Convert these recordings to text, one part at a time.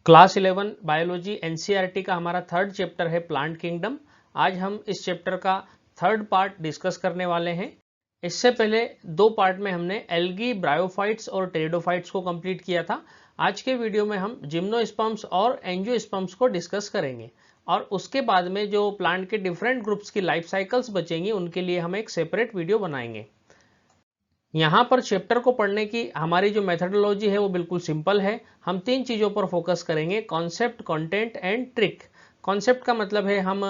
Class 11 biology NCERT का हमारा third chapter है प्लांट किंगडम। आज हम इस चैप्टर का थर्ड पार्ट डिस्कस करने वाले हैं। इससे पहले दो पार्ट में हमने एल्गी, ब्रायोफाइट्स और टेरिडोफाइट्स को कंप्लीट किया था। आज के वीडियो में हम जिम्नोस्पर्म्स और एंजियोस्पर्म्स को डिस्कस करेंगे और उसके बाद में जो प्लांट के डिफरेंट ग्रुप्स की लाइफ साइकिल्स बचेंगी उनके लिए हम एक सेपरेट वीडियो बनाएंगे। यहाँ पर चैप्टर को पढ़ने की हमारी जो मेथडोलॉजी है वो बिल्कुल सिंपल है। हम तीन चीज़ों पर फोकस करेंगे, concept, content and trick. Concept का मतलब है हम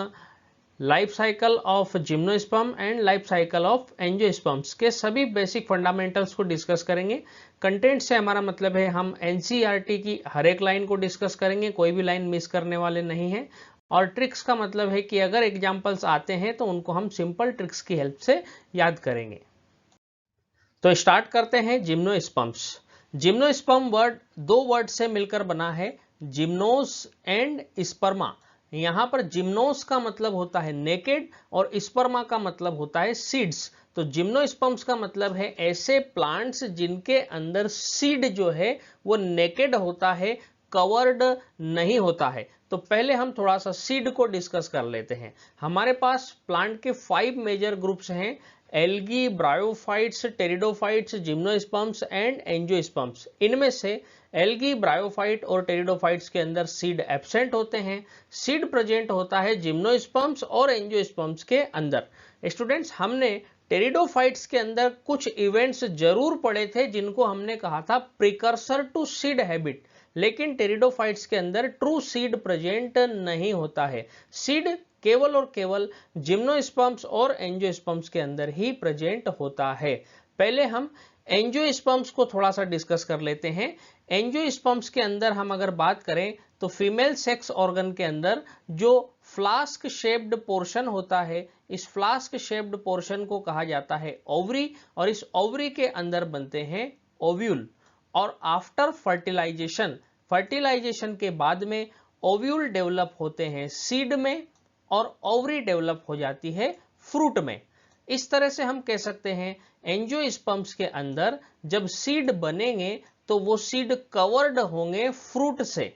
life cycle of gymnosperm and life cycle of angiosperms के सभी बेसिक फंडामेंटल्स को डिस्कस करेंगे। कंटेंट से हमारा मतलब है हम एनसीईआरटी की हर एक लाइन को डिस्कस करेंगे, कोई भी लाइन मिस करने वाले नहीं है। और ट्रिक्स का मतलब है कि अगर एग्जाम्पल्स आते हैं तो उनको हम सिंपल ट्रिक्स की हेल्प से याद करेंगे। तो स्टार्ट करते हैं जिम्नोस्पर्म्स। जिम्नोस्पर्म वर्ड दो वर्ड से मिलकर बना है, जिम्नोस एंड स्पर्मा। यहां पर जिम्नोस का मतलब होता है नेकेड और स्पर्मा का मतलब होता है सीड्स। तो जिम्नोस्पर्म्स का मतलब है ऐसे प्लांट्स जिनके अंदर सीड जो है वो नेकेड होता है, कवर्ड नहीं होता है। तो पहले हम थोड़ा सा सीड को डिस्कस कर लेते हैं। हमारे पास प्लांट के 5 मेजर ग्रुप्स हैं, algae, bryophytes, pteridophytes, gymnosperms and angiosperms. इनमें से एल्गी, ब्रायोफाइट और टेरिडोफाइट्स के अंदर सीड एब्सेंट होते हैं। सीड प्रेजेंट होता है जिम्नोस्पर्म्स और एंजियोस्पर्म्स के अंदर। स्टूडेंट्स, हमने टेरिडोफाइट्स के अंदर कुछ इवेंट्स जरूर पढ़े थे जिनको हमने कहा था प्रिकर्सर टू सीड हैबिट, लेकिन टेरिडोफाइट्स के अंदर ट्रू सीड प्रेजेंट नहीं होता है। सीड केवल और केवल जिम्नोस्पर्म्स और एंजियोस्पर्म्स के अंदर ही प्रेजेंट होता है। पहले हम एंजियोस्पर्म्स को थोड़ा सा डिस्कस कर लेते हैं। एंजियोस्पर्म्स के अंदर हम अगर बात करें तो फीमेल सेक्स ऑर्गन के अंदर जो फ्लास्क शेप्ड पोर्शन होता है, इस फ्लास्क शेप्ड पोर्शन को कहा जाता है ओवरी, और इस ओवरी के अंदर बनते हैं ओव्यूल। और आफ्टर फर्टिलाइजेशन, फर्टिलाइजेशन के बाद में ओव्यूल डेवलप होते हैं सीड में और ओवरी डेवलप हो जाती है फ्रूट में। इस तरह से हम कह सकते हैं एंजियोस्पर्म्स के अंदर जब सीड बनेंगे तो वो सीड कवर्ड होंगे फ्रूट से।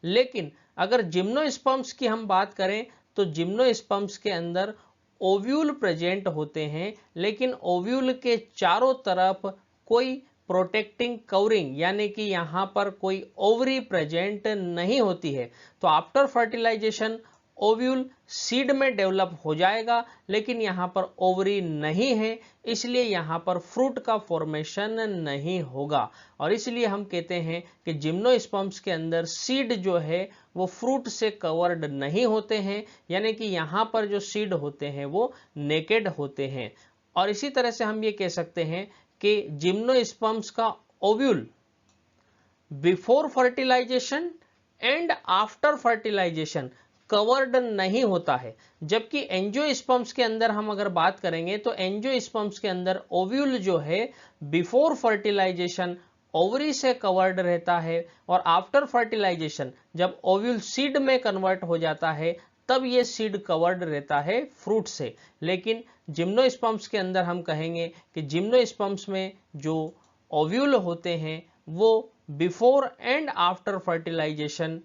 लेकिन अगर जिम्नोस्पर्म्स की हम बात करें तो जिम्नोस्पर्म्स के अंदर ओव्यूल प्रेजेंट होते हैं, लेकिन ओव्यूल के चारों तरफ कोई प्रोटेक्टिंग कवरिंग यानी कि यहां पर कोई ओवरी प्रेजेंट नहीं होती है। तो आफ्टर फर्टिलाइजेशन ओव्यूल सीड में डेवलप हो जाएगा, लेकिन यहां पर ओवरी नहीं है, इसलिए यहां पर फ्रूट का फॉर्मेशन नहीं होगा। और इसलिए हम कहते हैं कि जिम्नोस्पर्म्स के अंदर सीड जो है वो फ्रूट से कवर्ड नहीं होते हैं, यानी कि यहां पर जो सीड होते हैं वो नेकेड होते हैं। और इसी तरह से हम ये कह सकते हैं कि जिम्नोस्पर्म्स का ovule before fertilisation and after fertilisation covered नहीं होता है। जबकि एंजियोस्पर्म्स के अंदर हम अगर बात करेंगे तो एंजियोस्पर्म्स के अंदर ओव्यूल जो है बिफोर फर्टिलाइजेशन ओवरी से कवर्ड रहता है, और आफ्टर फर्टिलाइजेशन जब ओव्यूल सीड में कन्वर्ट हो जाता है तब ये सीड कवर्ड रहता है फ्रूट से। लेकिन जिम्नोस्पर्म्स के अंदर हम कहेंगे कि जिम्नोस्पर्म्स में जो ओव्यूल होते हैं वो before and after fertilisation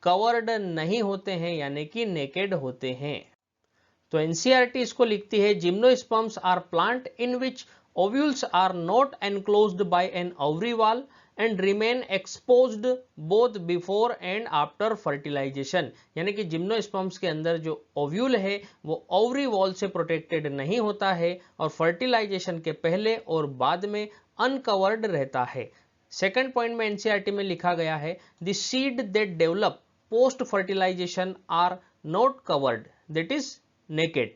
covered नहीं होते हैं, यानी कि नेकेड होते हैं। तो एनसीईआरटी इसको लिखती है, gymnosperms are plant in which ovules are not enclosed by an ovary wall and remain exposed both before and after fertilization. यानी कि जिम्नोस्पर्म्स के अंदर जो ओव्यूल है वो ओवरी वॉल से प्रोटेक्टेड नहीं होता है और फर्टिलाइजेशन के पहले और बाद में अनकवर्ड रहता है। सेकंड पॉइंट में एनसीईआरटी में लिखा गया है, the seed that develop post fertilization are not covered, that is naked.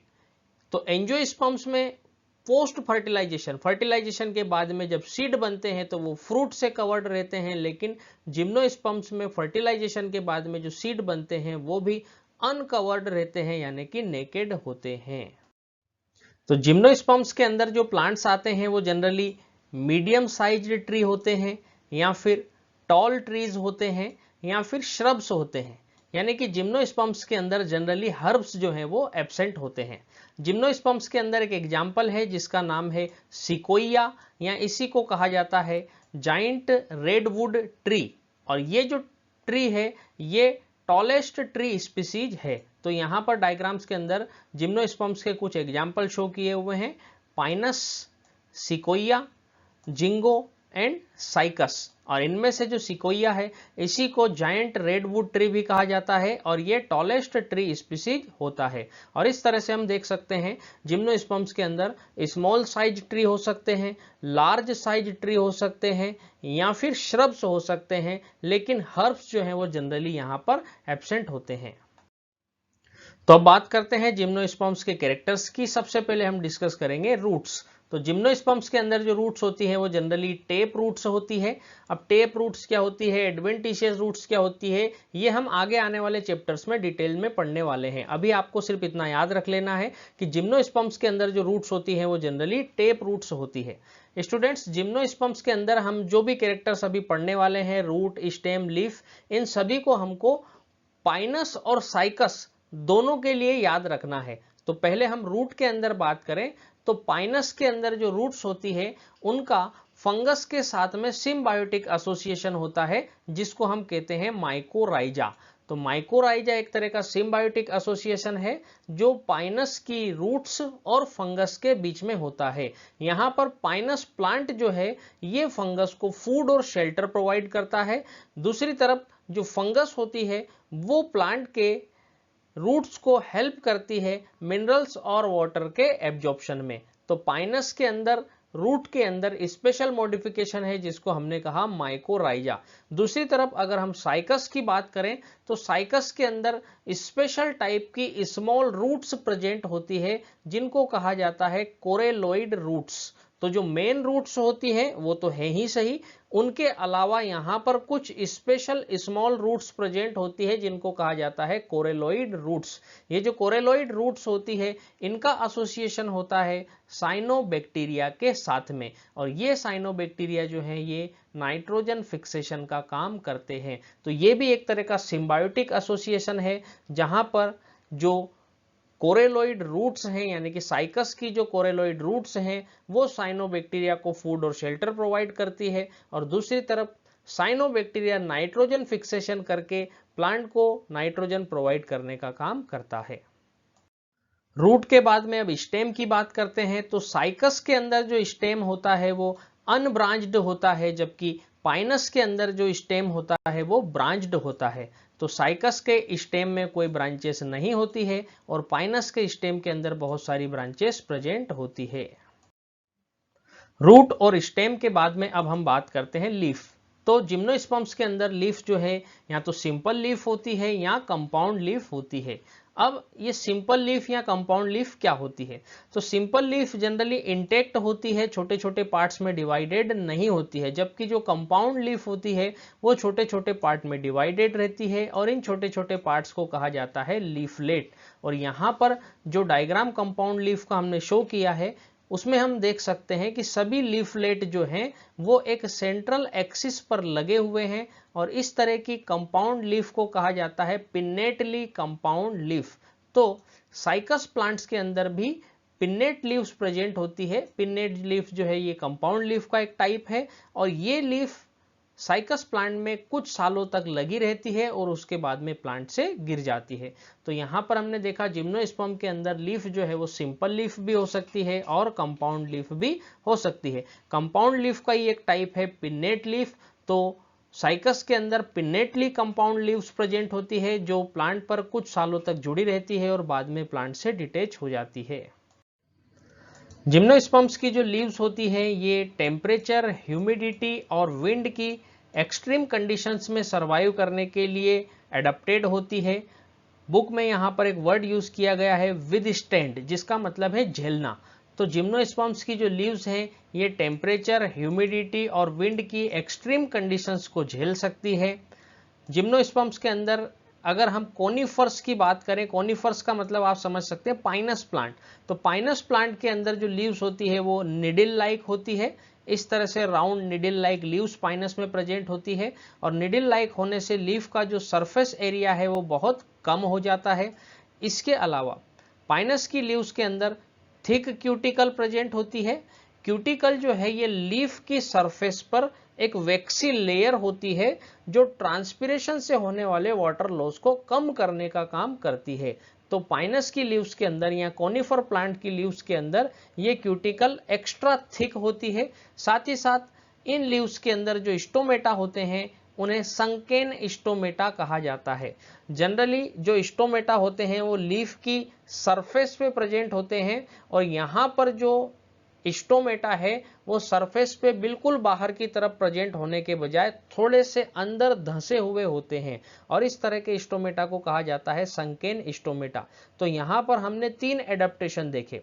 तो एंजियोस्पर्म्स में पोस्ट फर्टिलाइजेशन, फर्टिलाइजेशन के बाद में जब सीड बनते हैं तो वो फ्रूट से कवर्ड रहते हैं, लेकिन जिम्नोस्पर्म्स में फर्टिलाइजेशन के बाद में जो सीड बनते हैं वो भी अनकवर्ड रहते हैं, यानी कि नेकेड होते हैं। तो जिम्नोस्पर्म्स के अंदर जो प्लांट्स आते हैं वो जनरली मीडियम साइज्ड ट्री होते हैं, या फिर टॉल ट्रीज होते हैं, या फिर श्रब्स होते हैं। यानी कि जिम्नोस्पर्म्स के अंदर जनरली हर्ब्स जो हैं वो एब्सेंट होते हैं। जिम्नोस्पर्म्स के अंदर एक एग्जाम्पल है जिसका नाम है सिकोया, या इसी को कहा जाता है जाइंट रेडवुड ट्री। और ये जो ट्री है ये टॉलेस्ट ट्री स्पीसीज है। तो यहाँ पर डायग्राम्स के अंदर जिम्नोस्पर्म्स के कुछ एग्जाम्पल शो किए हुए हैं, Pinus, sequoia, ginkgo and cycas. और इनमें से जो सिकोया है इसी को जायंट रेडवुड ट्री भी कहा जाता है और ये टॉलेस्ट ट्री स्पीसीज होता है। और इस तरह से हम देख सकते हैं जिम्नोस्पर्म्स के अंदर स्मॉल साइज ट्री हो सकते हैं, लार्ज साइज ट्री हो सकते हैं या फिर श्रब्स हो सकते हैं, लेकिन हर्ब्स जो हैं वो जनरली यहाँ पर एब्सेंट होते हैं। तो अब बात करते हैं जिम्नोस्पर्म्स के कैरेक्टर्स की। सबसे पहले हम डिस्कस करेंगे रूट्स। तो जिम्नोस्पर्म्स के अंदर जो रूट्स होती है वो जनरली टेप रूट्स होती है। अब टेप रूट्स क्या होती है, एडवेंटिशियस रूट्स क्या होती है, ये हम आगे आने वाले चैप्टर्स में डिटेल में पढ़ने वाले हैं। अभी आपको सिर्फ इतना याद रख लेना है कि जिम्नोस्पर्म्स के अंदर जो रूट्स होती है वो जनरली टेप रूट्स होती है। स्टूडेंट्स, जिम्नोस्पर्म्स के अंदर हम जो भी कैरेक्टर्स अभी पढ़ने वाले हैं, रूट, स्टेम, लीफ, इन सभी को हमको पाइनस और साइकस दोनों के लिए याद रखना है। तो पहले हम रूट के अंदर बात करें तो पाइनस के अंदर जो रूट्स होती है उनका फंगस के साथ में सिम्बायोटिक एसोसिएशन होता है जिसको हम कहते हैं माइकोराइजा। तो माइकोराइजा एक तरह का सिम्बायोटिक एसोसिएशन है जो पाइनस की रूट्स और फंगस के बीच में होता है। यहाँ पर पाइनस प्लांट जो है ये फंगस को फूड और शेल्टर प्रोवाइड करता है। दूसरी तरफ जो फंगस होती है वो प्लांट के रूट्स को हेल्प करती है मिनरल्स और वाटर के एब्जॉर्प्शन में। तो पाइनस के अंदर रूट के अंदर स्पेशल मॉडिफिकेशन है जिसको हमने कहा माइकोराइजा। दूसरी तरफ अगर हम साइकस की बात करें तो साइकस के अंदर स्पेशल टाइप की स्मॉल रूट्स प्रेजेंट होती है जिनको कहा जाता है कोरेलोइड रूट्स। तो जो मेन रूट्स होती है वो तो है ही सही, उनके अलावा यहाँ पर कुछ स्पेशल स्मॉल रूट्स प्रेजेंट होती है जिनको कहा जाता है कोरेलोइड रूट्स। ये जो कोरेलोइड रूट्स होती है इनका एसोसिएशन होता है साइनोबैक्टीरिया के साथ में, और ये साइनोबैक्टीरिया जो है ये नाइट्रोजन फिक्सेशन का काम करते हैं। तो ये भी एक तरह का सिम्बायोटिक एसोसिएशन है जहां पर जो कोरेलोइड रूट्स हैं यानी कि साइकस की जो कोरेलोइड रूट्स हैं वो साइनोबैक्टीरिया को फूड और शेल्टर प्रोवाइड करती है, और दूसरी तरफ साइनोबैक्टीरिया नाइट्रोजन फिक्सेशन करके प्लांट को नाइट्रोजन प्रोवाइड करने का काम करता है। रूट के बाद में अब स्टेम की बात करते हैं। तो साइकस के अंदर जो स्टेम होता है वो अनब्रांच्ड होता है, जबकि पाइनस के अंदर जो स्टेम होता है वो ब्रांच्ड होता है। तो साइकस के स्टेम में कोई ब्रांचेस नहीं होती है और पाइनस के स्टेम के अंदर बहुत सारी ब्रांचेस प्रेजेंट होती है। रूट और स्टेम के बाद में अब हम बात करते हैं लीफ। तो जिम्नोस्पर्म्स के अंदर लीफ जो है या तो सिंपल लीफ होती है या कंपाउंड लीफ होती है। अब ये सिंपल लीफ या कंपाउंड लीफ क्या होती है? तो सिंपल लीफ जनरली इंटेक्ट होती है, छोटे छोटे पार्ट्स में डिवाइडेड नहीं होती है, जबकि जो कंपाउंड लीफ होती है वो छोटे छोटे पार्ट में डिवाइडेड रहती है और इन छोटे छोटे पार्ट्स को कहा जाता है लीफलेट। और यहाँ पर जो डायग्राम कंपाउंड लीफ का हमने शो किया है उसमें हम देख सकते हैं कि सभी लीफलेट जो हैं वो एक सेंट्रल एक्सिस पर लगे हुए हैं, और इस तरह की कंपाउंड लीफ को कहा जाता है पिन्नेटली कंपाउंड लीफ। तो साइकस प्लांट्स के अंदर भी पिन्नेट लीव्स प्रेजेंट होती है। पिन्नेट लीफ जो है ये कंपाउंड लीफ का एक टाइप है, और ये लीफ साइकस प्लांट में कुछ सालों तक लगी रहती है और उसके बाद में प्लांट से गिर जाती है। तो यहाँ पर हमने देखा जिम्नोस्पर्म के अंदर लीफ जो है वो सिंपल लीफ भी हो सकती है और कंपाउंड लीफ भी हो सकती है। कंपाउंड लीफ का ही एक टाइप है पिन्नेट लीफ। तो साइकस के अंदर पिन्नेटली कंपाउंड लीव्स प्रेजेंट होती है जो प्लांट पर कुछ सालों तक जुड़ी रहती है और बाद में प्लांट से डिटैच हो जाती है। जिम्नोस्पर्म्स की जो लीव्स होती है ये टेम्परेचर, ह्यूमिडिटी और विंड की एक्सट्रीम कंडीशंस में सरवाइव करने के लिए एडेप्टेड होती है। बुक में यहाँ पर एक वर्ड यूज किया गया है विदस्टैंड, जिसका मतलब है झेलना। तो जिम्नोस्पर्म्स की जो लीव्स हैं ये टेम्परेचर, ह्यूमिडिटी और विंड की एक्सट्रीम कंडीशंस को झेल सकती है। जिम्नोस्पर्म्स के अंदर अगर हम कोनिफर्स की बात करें, कोनिफर्स का मतलब आप समझ सकते हैं पाइनस प्लांट। तो पाइनस प्लांट के अंदर जो लीव्स होती है वो निडिल लाइक होती है। इस तरह से round needle like leaves Pinus में प्रेजेंट होती है, और निडिल लाइक होने से लीफ का जो सरफेस एरिया है वो बहुत कम हो जाता है। इसके अलावा पाइनस की लीव्स के अंदर थिक क्यूटिकल प्रेजेंट होती है। क्यूटिकल जो है ये लीफ की सरफेस पर एक वैक्सी लेयर होती है जो ट्रांसपिरेशन से होने वाले वाटर लॉस को कम करने का काम करती है। तो पाइनस की लीव्स के अंदर या कॉनिफर प्लांट की लीव्स के अंदर ये क्यूटिकल एक्स्ट्रा थिक होती है। साथ ही साथ इन लीव्स के अंदर जो स्टोमेटा होते हैं उन्हें संकेन स्टोमेटा कहा जाता है। जनरली जो स्टोमेटा होते हैं वो लीफ की सरफेस पे प्रेजेंट होते हैं और यहाँ पर जो स्टोमेटा है वो सरफेस पे बिल्कुल बाहर की तरफ प्रेजेंट होने के बजाय थोड़े से अंदर धंसे हुए होते हैं और इस तरह के स्टोमेटा को कहा जाता है संकेन स्टोमेटा। तो यहाँ पर हमने 3 एडेप्टेशन देखे।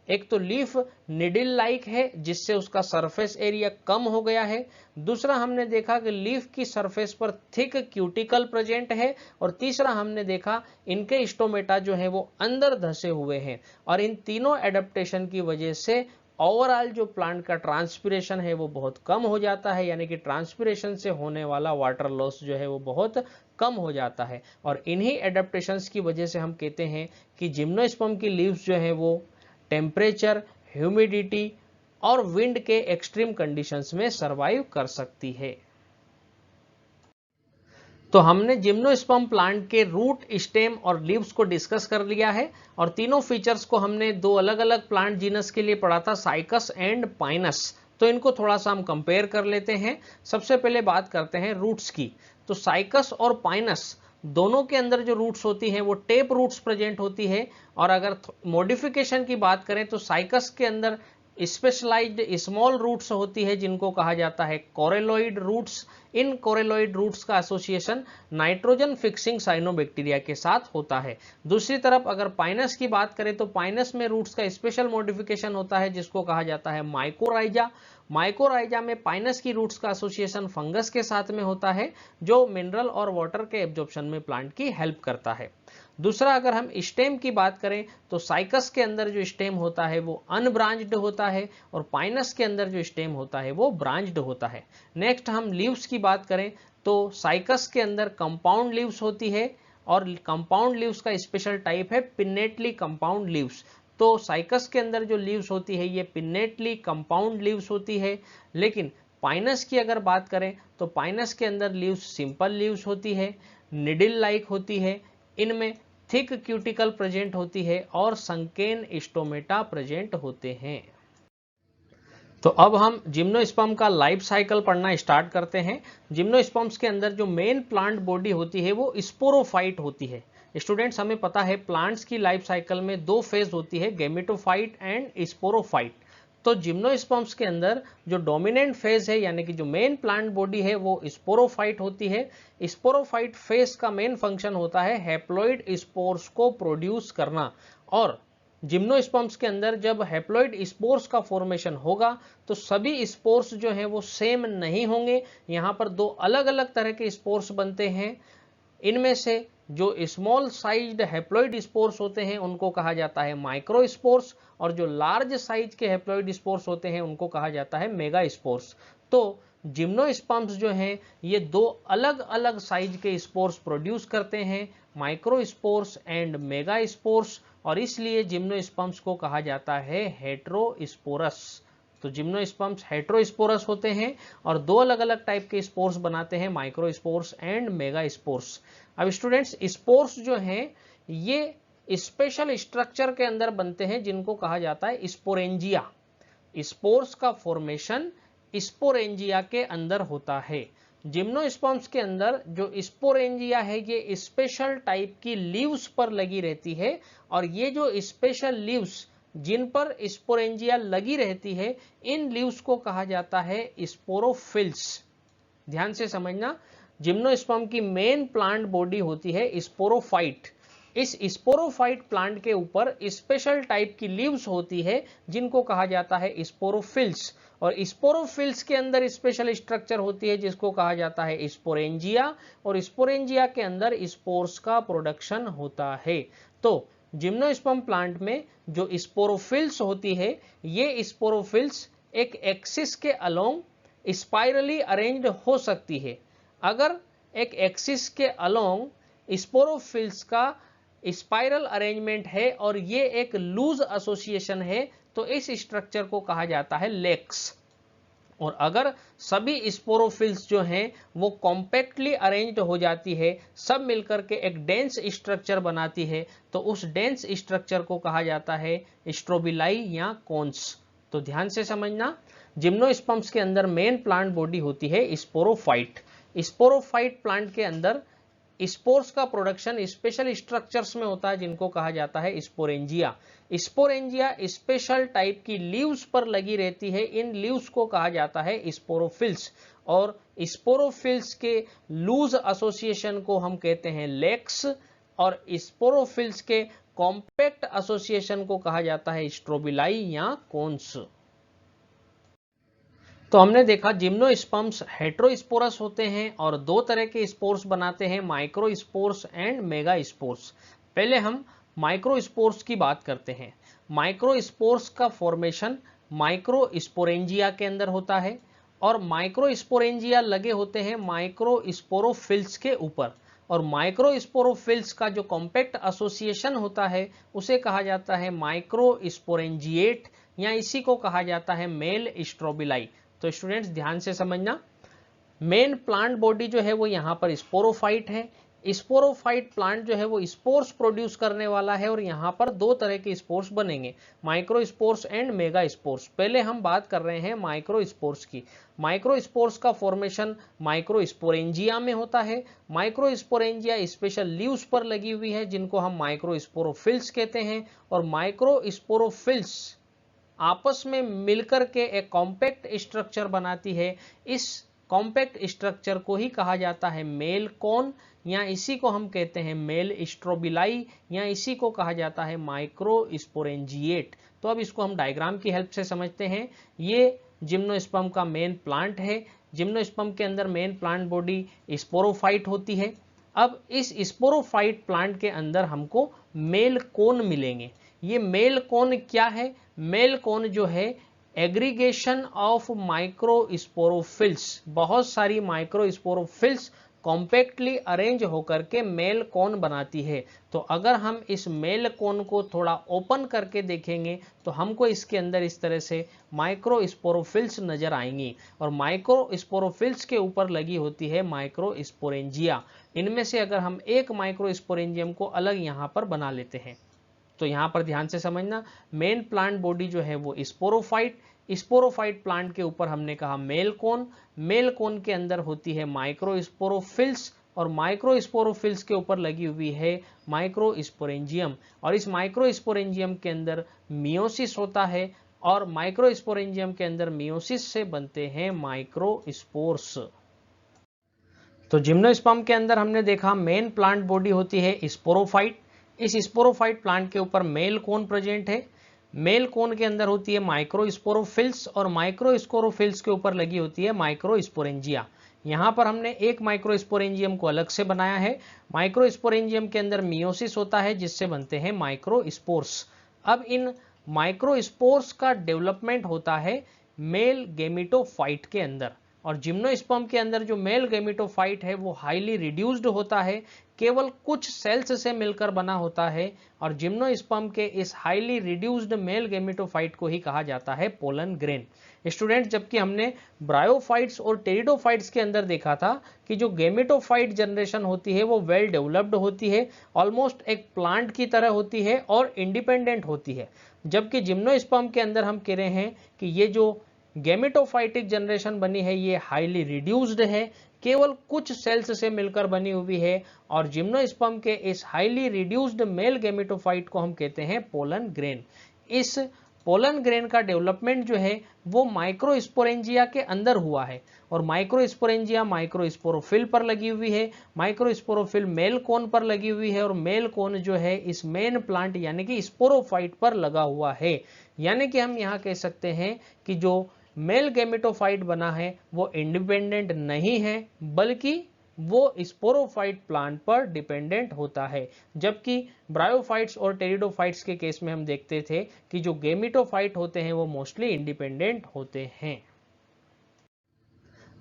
एक तो लीफ निडिल लाइक है जिससे उसका सरफेस एरिया कम हो गया है। दूसरा हमने देखा कि लीफ की सरफेस पर थिक क्यूटिकल प्रेजेंट है और तीसरा हमने देखा इनके स्टोमेटा जो है वो अंदर धंसे हुए हैं। और इन तीनों एडेप्टेशन की वजह से ओवरऑल जो प्लांट का ट्रांसपिरेशन है वो बहुत कम हो जाता है, यानी कि ट्रांसपिरेशन से होने वाला वाटर लॉस जो है वो बहुत कम हो जाता है। और इन्हीं एडेप्टेशंस की वजह से हम कहते हैं कि जिम्नोस्पर्म की लीव्स जो है वो टेम्परेचर, ह्यूमिडिटी और विंड के एक्सट्रीम कंडीशंस में सरवाइव कर सकती है। तो हमने जिम्नोस्पर्म प्लांट के रूट, स्टेम और लीव्स को डिस्कस कर लिया है और तीनों फीचर्स को हमने 2 अलग अलग प्लांट जीनस के लिए पढ़ा था, साइकस एंड पाइनस। तो इनको थोड़ा सा हम कंपेयर कर लेते हैं। सबसे पहले बात करते हैं रूट्स की। तो साइकस और पाइनस दोनों के अंदर जो रूट्स होती हैं वो टेप रूट्स प्रेजेंट होती है। और अगर मॉडिफिकेशन की बात करें तो साइकस के अंदर स्पेशलाइज्ड स्मॉल रूट्स होती है जिनको कहा जाता है कोरेलॉइड रूट्स। इन कोरेलॉइड रूट्स का एसोसिएशन नाइट्रोजन फिक्सिंग साइनोबैक्टीरिया के साथ होता है। दूसरी तरफ अगर पाइनस की बात करें तो पाइनस में रूट्स का स्पेशल मॉडिफिकेशन होता है जिसको कहा जाता है माइकोराइजा। माइकोराइजा में पाइनस की रूट्स का एसोसिएशन फंगस के साथ में होता है जो मिनरल और वाटर के एब्जॉर्प्शन में प्लांट की हेल्प करता है। दूसरा अगर हम स्टेम की बात करें तो साइकस के अंदर जो स्टेम होता है वो अनब्रांच्ड होता है और पाइनस के अंदर जो स्टेम होता है वो ब्रांच्ड होता है। नेक्स्ट हम लीव्स की बात करें तो साइकस के अंदर कंपाउंड लीव्स होती है और कंपाउंड लीव्स का स्पेशल टाइप है पिन्नेटली कंपाउंड लीव्स। तो साइकस के अंदर जो लीव्स होती है ये पिन्नेटली कंपाउंड लीव्स होती है। लेकिन पाइनस की अगर बात करें तो पाइनस के अंदर लीव्स सिंपल लीव्स होती है, निडिल लाइक होती है, इनमें थिक क्यूटिकल प्रेजेंट होती है और संकेन स्टोमेटा प्रेजेंट होते हैं। तो अब हम जिम्नोस्पर्म का लाइफ साइकिल पढ़ना स्टार्ट करते हैं। जिम्नोस्पर्म्स के अंदर जो मेन प्लांट बॉडी होती है वो स्पोरोफाइट होती है। स्टूडेंट्स हमें पता है प्लांट्स की लाइफ साइकिल में 2 फेज होती है, गेमेटोफाइट एंड स्पोरोफाइट। तो जिम्नोस्पर्म्स के अंदर जो डोमिनेंट फेज है यानी कि जो मेन प्लांट बॉडी है वो स्पोरोफाइट होती है। स्पोरोफाइट फेज का मेन फंक्शन होता है हैप्लॉइड स्पोर्स को प्रोड्यूस करना। और जिम्नोस्पर्म्स के अंदर जब हैप्लॉइड स्पोर्स का फॉर्मेशन होगा तो सभी स्पोर्स जो हैं वो सेम नहीं होंगे। यहाँ पर 2 अलग अलग तरह के स्पोर्स बनते हैं। इनमें से जो स्मॉल साइज्ड हैप्लॉइड स्पोर्स होते हैं उनको कहा जाता है माइक्रोस्पोर्स और जो लार्ज साइज के हैप्लॉइड स्पोर्स होते हैं उनको कहा जाता है मेगा स्पोर्स। तो जिम्नोस्पर्म्स जो हैं ये 2 अलग अलग साइज के स्पोर्स प्रोड्यूस करते हैं, माइक्रोस्पोर्स एंड मेगा स्पोर्स, और इसलिए जिम्नोस्पर्म्स को कहा जाता है हेटेरोस्पोरस। तो जिम्नोस्पर्म्स हेटेरोस्पोरस होते हैं और 2 अलग अलग टाइप के स्पोर्स बनाते हैं, माइक्रोस्पोर्स एंड मेगा स्पोर्स। अब स्टूडेंट्स स्पोर्स जो हैं ये स्पेशल स्ट्रक्चर के अंदर बनते हैं जिनको कहा जाता है स्पोरेंजिया। स्पोर्स का फॉर्मेशन स्पोरेंजिया के अंदर होता है। जिम्नोस्पर्म्स के अंदर जो स्पोरेंजिया है ये स्पेशल टाइप की लीव्स पर लगी रहती है और ये जो स्पेशल लीव्स जिन पर स्पोरेंजिया लगी रहती है इन लीव्स को कहा जाता है स्पोरोफिल्स। ध्यान से समझना, जिम्नोस्पर्म की मेन प्लांट बॉडी होती है स्पोरोफाइट। इस स्पोरोफाइट प्लांट के ऊपर स्पेशल टाइप की लीव्स होती है जिनको कहा जाता है स्पोरोफिल्स और स्पोरोफिल्स के अंदर स्पेशल स्ट्रक्चर होती है जिसको कहा जाता है स्पोरेंजिया और स्पोरेंजिया के अंदर स्पोर्स का प्रोडक्शन होता है। तो जिम्नोस्पर्म प्लांट में जो स्पोरोफिल्स होती है ये स्पोरोफिल्स एक एक्सिस के अलोंग स्पाइरली अरेंज्ड हो सकती है। अगर एक एक्सिस के अलोंग स्पोरोफिल्स का स्पाइरल अरेंजमेंट है और ये एक लूज एसोसिएशन है तो इस स्ट्रक्चर को कहा जाता है लेक्स। और अगर सभी स्पोरोफिल्स जो हैं वो कॉम्पैक्टली अरेंज्ड हो जाती है, सब मिलकर के एक डेंस स्ट्रक्चर बनाती है, तो उस डेंस स्ट्रक्चर को कहा जाता है स्ट्रोबिलाई या कोन्स। तो ध्यान से समझना, जिम्नोस्पर्म्स के अंदर मेन प्लांट बॉडी होती है स्पोरोफाइट। स्पोरोफाइट प्लांट के अंदर स्पोर्स का प्रोडक्शन स्पेशल स्ट्रक्चर्स में होता है जिनको कहा जाता है स्पोरेंजिया। स्पोरेंजिया स्पेशल टाइप की लीव्स पर लगी रहती है, इन लीव्स को कहा जाता है स्पोरोफिल्स, और स्पोरोफिल्स के लूज एसोसिएशन को हम कहते हैं लेक्स, और स्पोरोफिल्स के कॉम्पैक्ट एसोसिएशन को कहा जाता है स्ट्रोबिलाई या कोन्स। तो हमने देखा जिम्नोस्पर्म्स हेटेरोस्पोरस होते हैं और दो तरह के स्पोर्स बनाते हैं, माइक्रोस्पोर्स एंड मेगास्पोर्स। पहले हम माइक्रोस्पोर्स की बात करते हैं। माइक्रोस्पोर्स का फॉर्मेशन माइक्रोस्पोरेंजिया के अंदर होता है, और माइक्रोस्पोरेंजिया लगे होते हैं माइक्रोस्पोरोफिल्स के ऊपर, और माइक्रोस्पोरोफिल्स का जो कॉम्पैक्ट एसोसिएशन होता है उसे कहा जाता है माइक्रोस्पोरेंजिएट, या इसी को कहा जाता है मेल स्ट्रोबिलाई। तो स्टूडेंट्स ध्यान से समझना, मेन प्लांट बॉडी जो है वो यहाँ पर स्पोरोफाइट है। स्पोरोफाइट प्लांट जो है वो स्पोर्स प्रोड्यूस करने वाला है, और यहाँ पर दो तरह के स्पोर्स बनेंगे, माइक्रोस्पोर्स एंड मेगास्पोर्स। पहले हम बात कर रहे हैं माइक्रोस्पोर्स की। माइक्रोस्पोर्स का फॉर्मेशन माइक्रोस्पोरेंजिया में होता है। माइक्रोस्पोरेंजिया स्पेशल लीव्स पर लगी हुई है जिनको हम माइक्रोस्पोरोफिल्स कहते हैं, और माइक्रोस्पोरोफिल्स आपस में मिलकर के एक कॉम्पैक्ट स्ट्रक्चर बनाती है। इस कॉम्पैक्ट स्ट्रक्चर को ही कहा जाता है मेल कोन, या इसी को हम कहते हैं मेल स्ट्रोबिलाई, या इसी को कहा जाता है माइक्रोस्पोरेंजिएट। तो अब इसको हम डायग्राम की हेल्प से समझते हैं। ये जिम्नोस्पर्म का मेन प्लांट है। जिम्नोस्पर्म के अंदर मेन प्लांट बॉडी स्पोरोफाइट होती है। अब इस स्पोरोफाइट प्लांट के अंदर हमको मेल कोन मिलेंगे। ये मेल कोन क्या है? मेल कोन जो है एग्रीगेशन ऑफ माइक्रोस्पोरोफिल्स, बहुत सारी माइक्रोस्पोरोफिल्स कॉम्पैक्टली अरेंज होकर के मेल कोन बनाती है। तो अगर हम इस मेल कोन को थोड़ा ओपन करके देखेंगे तो हमको इसके अंदर इस तरह से माइक्रोस्पोरोफिल्स नजर आएंगी, और माइक्रोस्पोरोफिल्स के ऊपर लगी होती है माइक्रोस्पोरेंजिया। इनमें से अगर हम एक माइक्रोस्पोरेंजियम को अलग यहाँ पर बना लेते हैं, तो यहाँ पर ध्यान से समझना, मेन प्लांट बॉडी जो है वो स्पोरोफाइट, स्पोरोफाइट प्लांट के ऊपर हमने कहा मेल कोन, मेल कोन के अंदर होती है माइक्रोस्पोरोफिल्स, और माइक्रोस्पोरोफिल्स के ऊपर लगी हुई है माइक्रोस्पोरेंजियम, और इस माइक्रोस्पोरेंजियम के अंदर मियोसिस होता है, और माइक्रोस्पोरेंजियम के अंदर मियोसिस से बनते हैं माइक्रोस्पोर्स। तो जिम्नोस्पर्म के अंदर हमने देखा मेन प्लांट बॉडी होती है स्पोरोफाइट। इस स्पोरोफाइट प्लांट के ऊपर मेल कोन प्रेजेंट है। मेल कोन के अंदर होती है माइक्रोस्पोरोफिल्स, और माइक्रोस्पोरोफिल्स के ऊपर लगी होती है माइक्रोस्पोरेंजिया। यहाँ पर हमने एक माइक्रोस्पोरेंजियम को अलग से बनाया है। माइक्रोस्पोरेंजियम के अंदर मियोसिस होता है जिससे बनते हैं माइक्रोस्पोर्स। अब इन माइक्रोस्पोर्स का डेवलपमेंट होता है मेल गेमिटोफाइट के अंदर, और जिम्नोस्पर्म के अंदर जो मेल गेमिटोफाइट है वो हाईली रिड्यूस्ड होता है, केवल कुछ सेल्स से मिलकर बना होता है, और जिम्नोस्पर्म के इस हाईली रिड्यूस्ड मेल गेमिटोफाइट को ही कहा जाता है पोलन ग्रेन। स्टूडेंट, जबकि हमने ब्रायोफाइट्स और टेरिडोफाइट्स के अंदर देखा था कि जो गेमिटोफाइट जनरेशन होती है वो वेल डेवलप्ड होती है, ऑलमोस्ट एक प्लांट की तरह होती है और इंडिपेंडेंट होती है, जबकि जिम्नोस्पर्म के अंदर हम कह रहे हैं कि ये जो गेमेटोफाइटिक जनरेशन बनी है ये हाईली रिड्यूस्ड है, केवल कुछ सेल्स से मिलकर बनी हुई है, और जिम्नोस्पर्म के इस हाईली रिड्यूस्ड मेल गेमेटोफाइट को हम कहते हैं पोलन ग्रेन। इस पोलन ग्रेन का डेवलपमेंट जो है वो माइक्रोस्पोरेंजिया के अंदर हुआ है, और माइक्रोस्पोरेंजिया माइक्रोस्पोरोफिल पर लगी हुई है, माइक्रोस्पोरोफिल मेल कोन पर लगी हुई है, और मेल कोन जो है इस मेन प्लांट यानी कि स्पोरोफाइट पर लगा हुआ है। यानी कि हम यहाँ कह सकते हैं कि जो मेल गेमेटोफाइट बना है वो इंडिपेंडेंट नहीं है, बल्कि वो स्पोरोफाइट प्लांट पर डिपेंडेंट होता है, जबकि ब्रायोफाइट्स और टेरिडोफाइट्स के केस में हम देखते थे कि जो गेमेटोफाइट होते हैं वो मोस्टली इंडिपेंडेंट होते हैं।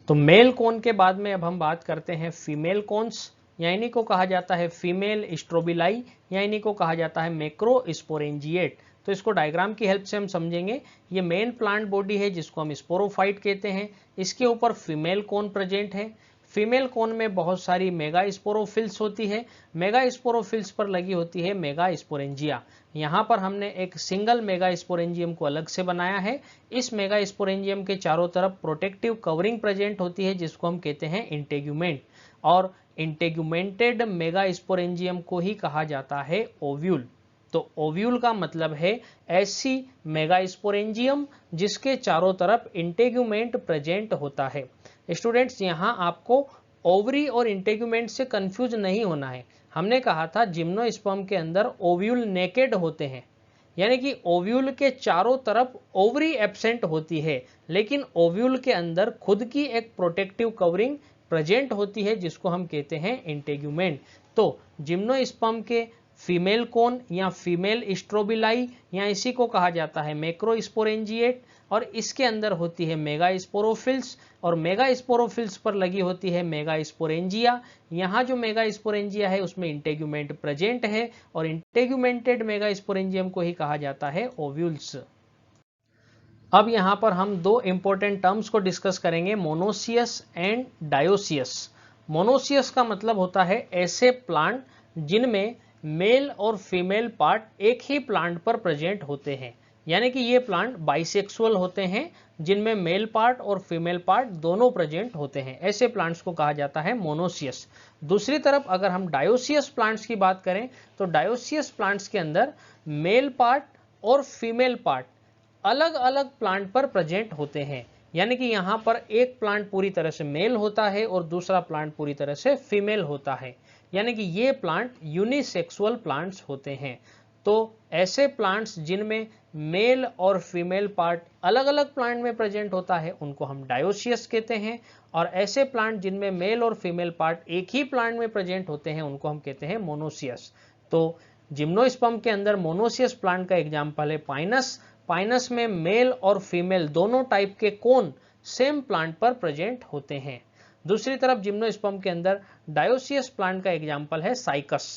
तो मेल कोन के बाद में अब हम बात करते हैं फीमेल कोन्स, या इन्हीं को कहा जाता है फीमेल स्ट्रोबिलाई, या इन्हीं को कहा जाता है मैक्रोस्पोरेंजिएट। तो इसको डायग्राम की हेल्प से हम समझेंगे। ये मेन प्लांट बॉडी है जिसको हम स्पोरोफाइट कहते हैं। इसके ऊपर फीमेल कोन प्रेजेंट है। फीमेल कोन में बहुत सारी मेगा स्पोरोफिल्स होती है। मेगा स्पोरोफिल्स पर लगी होती है मेगा स्पोरेंजिया। यहाँ पर हमने एक सिंगल मेगा स्पोरेंजियम को अलग से बनाया है। इस मेगा स्पोरेंजियम के चारों तरफ प्रोटेक्टिव कवरिंग प्रेजेंट होती है जिसको हम कहते हैं इंटेग्यूमेंट, और इंटेग्यूमेंटेड मेगा स्पोरेंजियम को ही कहा जाता है ओव्यूल। तो ओव्यूल का मतलब है ऐसी मेगा स्पोरेंजियम जिसके चारों तरफ इंटेग्यूमेंट प्रेजेंट होता है। स्टूडेंट्स, यहाँ आपको ओवरी और इंटेग्यूमेंट से कंफ्यूज नहीं होना है। हमने कहा था जिम्नोस्पर्म के अंदर ओव्यूल नेकेड होते हैं, यानी कि ओव्यूल के चारों तरफ ओवरी एब्सेंट होती है, लेकिन ओव्यूल के अंदर खुद की एक प्रोटेक्टिव कवरिंग प्रेजेंट होती है जिसको हम कहते हैं इंटेग्यूमेंट। तो जिम्नोस्पर्म के फीमेल कोन या फीमेल स्ट्रोबिलाई या इसी को कहा जाता है मैक्रोस्पोरेंजिएट, और इसके अंदर होती है मेगा स्पोरोफिल्स, और मेगा स्पोरोफिल्स पर लगी होती है मेगा स्पोरेंजिया। यहाँ जो मेगा स्पोरेंजिया है उसमें इंटेग्यूमेंट प्रेजेंट है, और इंटेग्यूमेंटेड मेगा स्पोरेंजियम को ही कहा जाता है ओव्यूल्स। अब यहाँ पर हम दो इंपॉर्टेंट टर्म्स को डिस्कस करेंगे, मोनोसियस एंड डायोसियस। मोनोसियस का मतलब होता है ऐसे प्लांट जिनमें मेल और फीमेल पार्ट एक ही प्लांट पर प्रेजेंट होते हैं, यानी कि ये प्लांट बाइसेक्सुअल होते हैं जिनमें मेल पार्ट और फीमेल पार्ट दोनों प्रेजेंट होते हैं। ऐसे प्लांट्स को कहा जाता है मोनोसियस। दूसरी तरफ अगर हम डायोसियस प्लांट्स की बात करें तो डायोसियस प्लांट्स के अंदर मेल पार्ट और फीमेल पार्ट अलग अलग प्लांट पर प्रेजेंट होते हैं, यानी कि यहाँ पर एक प्लांट पूरी तरह से मेल होता है और दूसरा प्लांट पूरी तरह से फीमेल होता है, यानी कि ये प्लांट यूनिसेक्सुअल प्लांट्स होते हैं। तो ऐसे प्लांट्स जिनमें मेल और फीमेल पार्ट अलग अलग प्लांट में प्रेजेंट होता है उनको हम डायोसियस कहते हैं, और ऐसे प्लांट जिनमें मेल और फीमेल पार्ट एक ही प्लांट में प्रेजेंट होते हैं उनको हम कहते हैं मोनोसियस। तो जिम्नोस्पर्म के अंदर मोनोसियस प्लांट का एग्जाम्पल है पाइनस। पाइनस में मेल और फीमेल दोनों टाइप के कोन सेम प्लांट पर प्रेजेंट होते हैं। दूसरी तरफ जिम्नोस्पर्म के अंदर डायोसियस प्लांट का एग्जाम्पल है साइकस।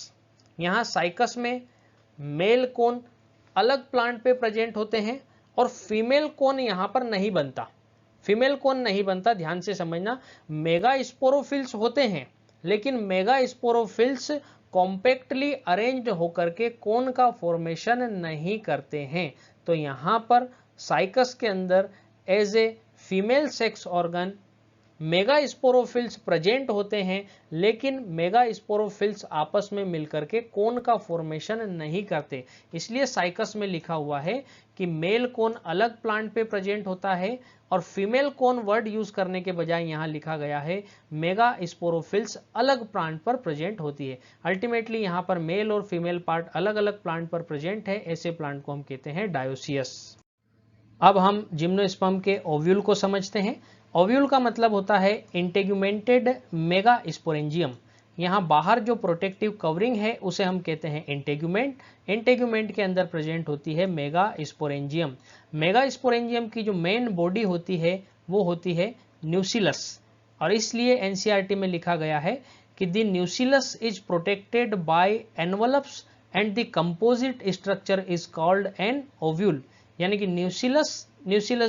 यहाँ साइकस में मेल कोन अलग प्लांट पे प्रेजेंट होते हैं और फीमेल कोन यहाँ पर नहीं बनता। फीमेल कोन नहीं बनता, ध्यान से समझना। मेगा स्पोरोफिल्स होते हैं लेकिन मेगा स्पोरोफिल्स कॉम्पैक्टली अरेंज्ड होकर के कोन का फॉर्मेशन नहीं करते हैं। तो यहाँ पर साइकस के अंदर as a female sex organ megasporophylls present होते हैं, लेकिन मेगा स्पोरोफिल्स आपस में मिलकर के कोन का फॉर्मेशन नहीं करते। इसलिए साइकस में लिखा हुआ है कि मेल कोन अलग प्लांट पे प्रेजेंट होता है, और फीमेल कोन वर्ड यूज करने के बजाय यहाँ लिखा गया है मेगा स्पोरोफिल्स अलग प्लांट पर प्रेजेंट होती है। अल्टीमेटली यहाँ पर मेल और फीमेल पार्ट अलग अलग प्लांट पर प्रेजेंट है, ऐसे प्लांट को हम कहते हैं डायोसियस। अब हम जिम्नोस्पर्म के ओव्यूल को समझते हैं। ओव्यूल का मतलब होता है इंटेग्यूमेंटेड मेगा स्पोरेंजियम। यहाँ बाहर जो प्रोटेक्टिव कवरिंग है उसे हम कहते हैं इंटेग्यूमेंट। इंटेग्यूमेंट के अंदर प्रेजेंट होती है मेगा स्पोरेंजियम। मेगा स्पोरेंजियम की जो मेन बॉडी होती है वो होती है न्यूसिलस, और इसलिए एनसीईआरटी में लिखा गया है कि the न्यूसिलस is protected by envelopes and the composite structure is called an ovule. यानी कि न्यूसिलस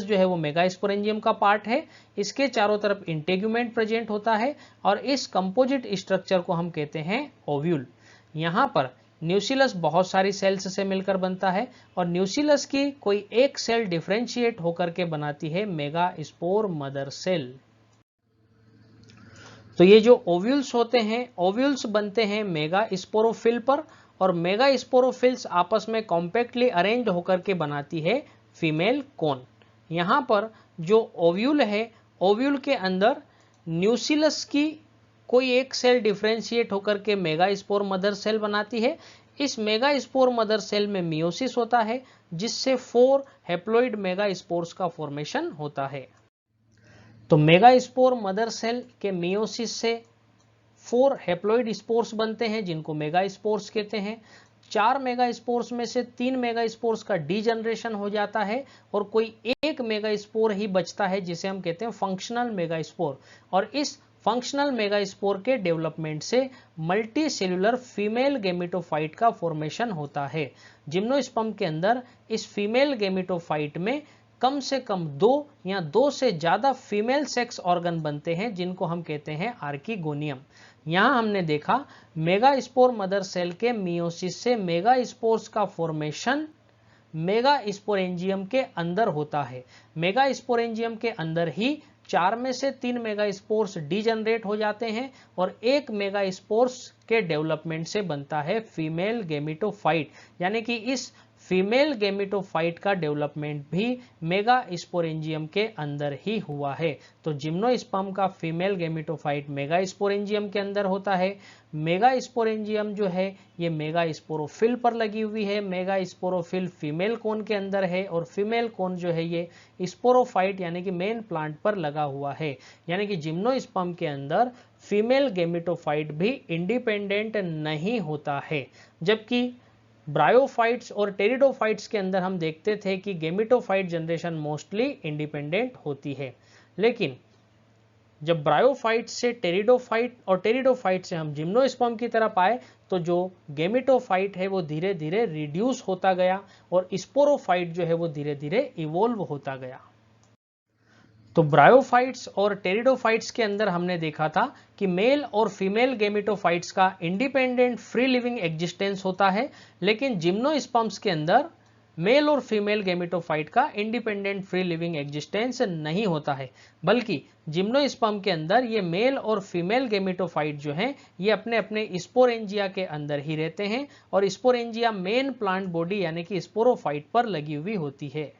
जो है वो मेगा स्पोरेंजियम का पार्ट है, इसके चारों तरफ इंटेग्यूमेंट प्रेजेंट होता है और इस कंपोजिट स्ट्रक्चर को हम कहते हैं ओव्यूल। यहाँ पर न्यूसिलस बहुत सारी सेल्स से मिलकर बनता है और न्यूसिलस की कोई एक सेल डिफरेंशिएट होकर के बनाती है मेगा स्पोर मदर सेल। तो ये जो ओव्यूल्स होते हैं, ओव्यूल्स बनते हैं मेगा स्पोरोफिल पर, और मेगा स्पोरोफिल्स आपस में कॉम्पैक्टली अरेंज होकर के बनाती है फीमेल कोन। यहाँ पर जो ओव्यूल है, ओव्यूल के अंदर न्यूसिलस की कोई एक सेल डिफरेंशिएट होकर के मेगा स्पोर मदर सेल बनाती है। इस मेगा स्पोर मदर सेल में मियोसिस होता है, जिससे 4 हैप्लॉइड मेगा स्पोर्स का फॉर्मेशन होता है। तो मेगा स्पोर मदर सेल के मियोसिस से 4 हैप्लॉइड स्पोर्स बनते हैं जिनको मेगा स्पोर्स कहते हैं। 4 मेगा स्पोर्स में से 3 मेगा स्पोर्स का डीजनरेशन हो जाता है और कोई एक मेगा स्पोर ही बचता है जिसे हम कहते हैं फंक्शनल मेगा स्पोर, और इस फंक्शनल मेगास्पोर के डेवलपमेंट से मल्टी सेल्यूलर फीमेल गेमेटोफाइट का फॉर्मेशन होता है। जिम्नोस्पर्म के अंदर इस फीमेल गेमेटोफाइट में कम से कम 2 या 2 से ज्यादा फीमेल सेक्स ऑर्गन बनते हैं जिनको हम कहते हैं आर्कीगोनियम। यहां हमने देखा मेगास्पोर मदर सेल के मियोसिस से मेगास्पोर्स का फॉर्मेशन मेगास्पोरेंजियम के अंदर होता है। मेगास्पोरेंजियम के अंदर ही 4 में से 3 मेगास्पोर्स डीजनरेट हो जाते हैं और एक मेगास्पोर्स के डेवलपमेंट से बनता है फीमेल गेमेटोफाइट, यानी कि इस फीमेल गेमेटोफाइट का डेवलपमेंट भी मेगास्पोरेंजियम के अंदर ही हुआ है। तो जिम्नोस्पर्म का फीमेल गेमेटोफाइट मेगास्पोरेंजियम के अंदर होता है। मेगास्पोरेंजियम जो है ये मेगास्पोरोफिल पर लगी हुई है। मेगास्पोरोफिल फीमेल कोन के अंदर है और फीमेल कोन जो है ये स्पोरोफाइट यानी कि मेन प्लांट पर लगा हुआ है। यानी कि जिम्नोस्पर्म के अंदर फीमेल गेमेटोफाइट भी इंडिपेंडेंट नहीं होता है, जबकि ब्रायोफाइट्स और टेरिडोफाइट्स के अंदर हम देखते थे कि गेमेटोफाइट जनरेशन मोस्टली इंडिपेंडेंट होती है। लेकिन जब ब्रायोफाइट से टेरिडोफाइट और टेरिडोफाइट से हम जिम्नोस्पर्म की तरफ आए तो जो गेमेटोफाइट है वो धीरे धीरे रिड्यूस होता गया और स्पोरोफाइट जो है वो धीरे धीरे इवोल्व होता गया। तो ब्रायोफाइट्स और टेरिडोफाइट्स के अंदर हमने देखा था कि मेल और फीमेल गेमेटोफाइट्स का इंडिपेंडेंट फ्री लिविंग एग्जिस्टेंस होता है, लेकिन जिम्नोस्पर्म्स के अंदर मेल और फीमेल गेमेटोफाइट का इंडिपेंडेंट फ्री लिविंग एग्जिस्टेंस नहीं होता है, बल्कि जिम्नोस्पर्म के अंदर ये मेल और फीमेल गेमेटोफाइट जो हैं ये अपने अपने स्पोरेंजिया के अंदर ही रहते हैं और स्पोरेंजिया मेन प्लांट बॉडी यानी कि स्पोरोफाइट पर लगी हुई होती है।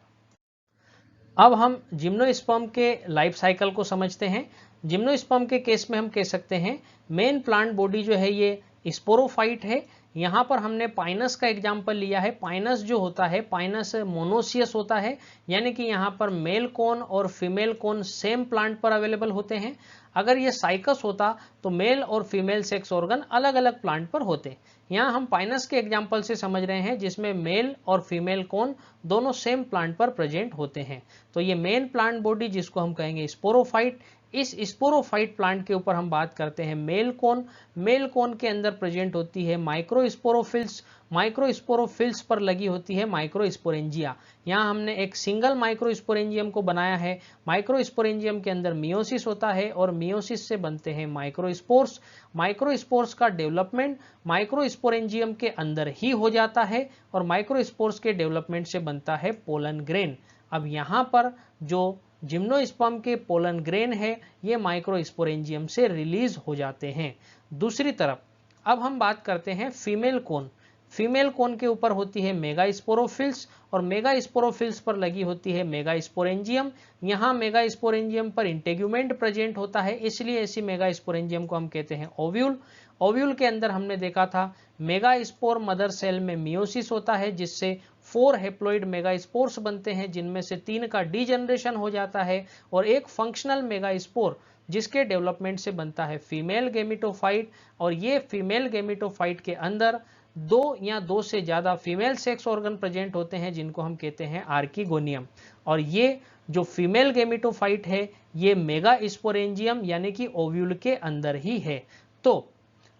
अब हम जिम्नोस्पर्म के लाइफ साइकिल को समझते हैं। जिम्नोस्पर्म के केस में हम कह सकते हैं मेन प्लांट बॉडी जो है ये स्पोरोफाइट है। यहाँ पर हमने पाइनस का एग्जाम्पल लिया है। पाइनस जो होता है, पाइनस मोनोसियस होता है, यानी कि यहाँ पर मेल कोन और फीमेल कोन सेम प्लांट पर अवेलेबल होते हैं। अगर ये साइकस होता तो मेल और फीमेल सेक्स ऑर्गन अलग अलग प्लांट पर होते। यहाँ हम पाइनस के एग्जाम्पल से समझ रहे हैं जिसमें मेल और फीमेल कोन दोनों सेम प्लांट पर प्रेजेंट होते हैं। तो ये मेन प्लांट बॉडी जिसको हम कहेंगे स्पोरोफाइट, इस स्पोरोफाइट प्लांट के ऊपर हम बात करते हैं मेल कोन। मेल कोन के अंदर प्रेजेंट होती है माइक्रोस्पोरोफिल्स। माइक्रोस्पोरोफिल्स पर लगी होती है माइक्रोस्पोरेंजिया। यहाँ हमने एक सिंगल माइक्रोस्पोरेंजियम को बनाया है। माइक्रोस्पोरेंजियम के अंदर मियोसिस होता है और मियोसिस से बनते हैं माइक्रोस्पोर्स। माइक्रोस्पोर्स का डेवलपमेंट माइक्रोस्पोरेंजियम के अंदर ही हो जाता है और माइक्रोस्पोर्स के डेवलपमेंट से बनता है पोलन ग्रेन। अब यहाँ पर जो जिम्नोस्पर्म के पोलन ग्रेन है ये माइक्रोस्पोरेंजियम से रिलीज हो जाते हैं। दूसरी तरफ अब हम बात करते हैं फीमेल कोन। फीमेल कोन के ऊपर होती है मेगास्पोरोफिल्स और मेगास्पोरोफिल्स पर लगी होती है मेगास्पोरेंजियम। यहाँ मेगास्पोरेंजियम पर इंटेग्यूमेंट प्रेजेंट होता है, इसलिए ऐसी मेगास्पोरेंजियम को हम कहते हैं ओव्यूल। ओव्यूल के अंदर हमने देखा था मेगास्पोर मदर सेल में मियोसिस होता है जिससे 4 हेप्लॉइड मेगास्पोर्स बनते हैं जिनमें से 3 का डीजनरेशन हो जाता है और एक फंक्शनल मेगास्पोर जिसके डेवलपमेंट से बनता है फीमेल गेमेटोफाइट। और ये फीमेल गेमेटोफाइट के अंदर 2 या 2 से ज्यादा फीमेल सेक्स ऑर्गन प्रेजेंट होते हैं जिनको हम कहते हैं आर्कीगोनियम। और ये जो फीमेल गेमेटोफाइट है ये मेगास्पोरेंजियम यानी कि ओव्यूल के अंदर ही है। तो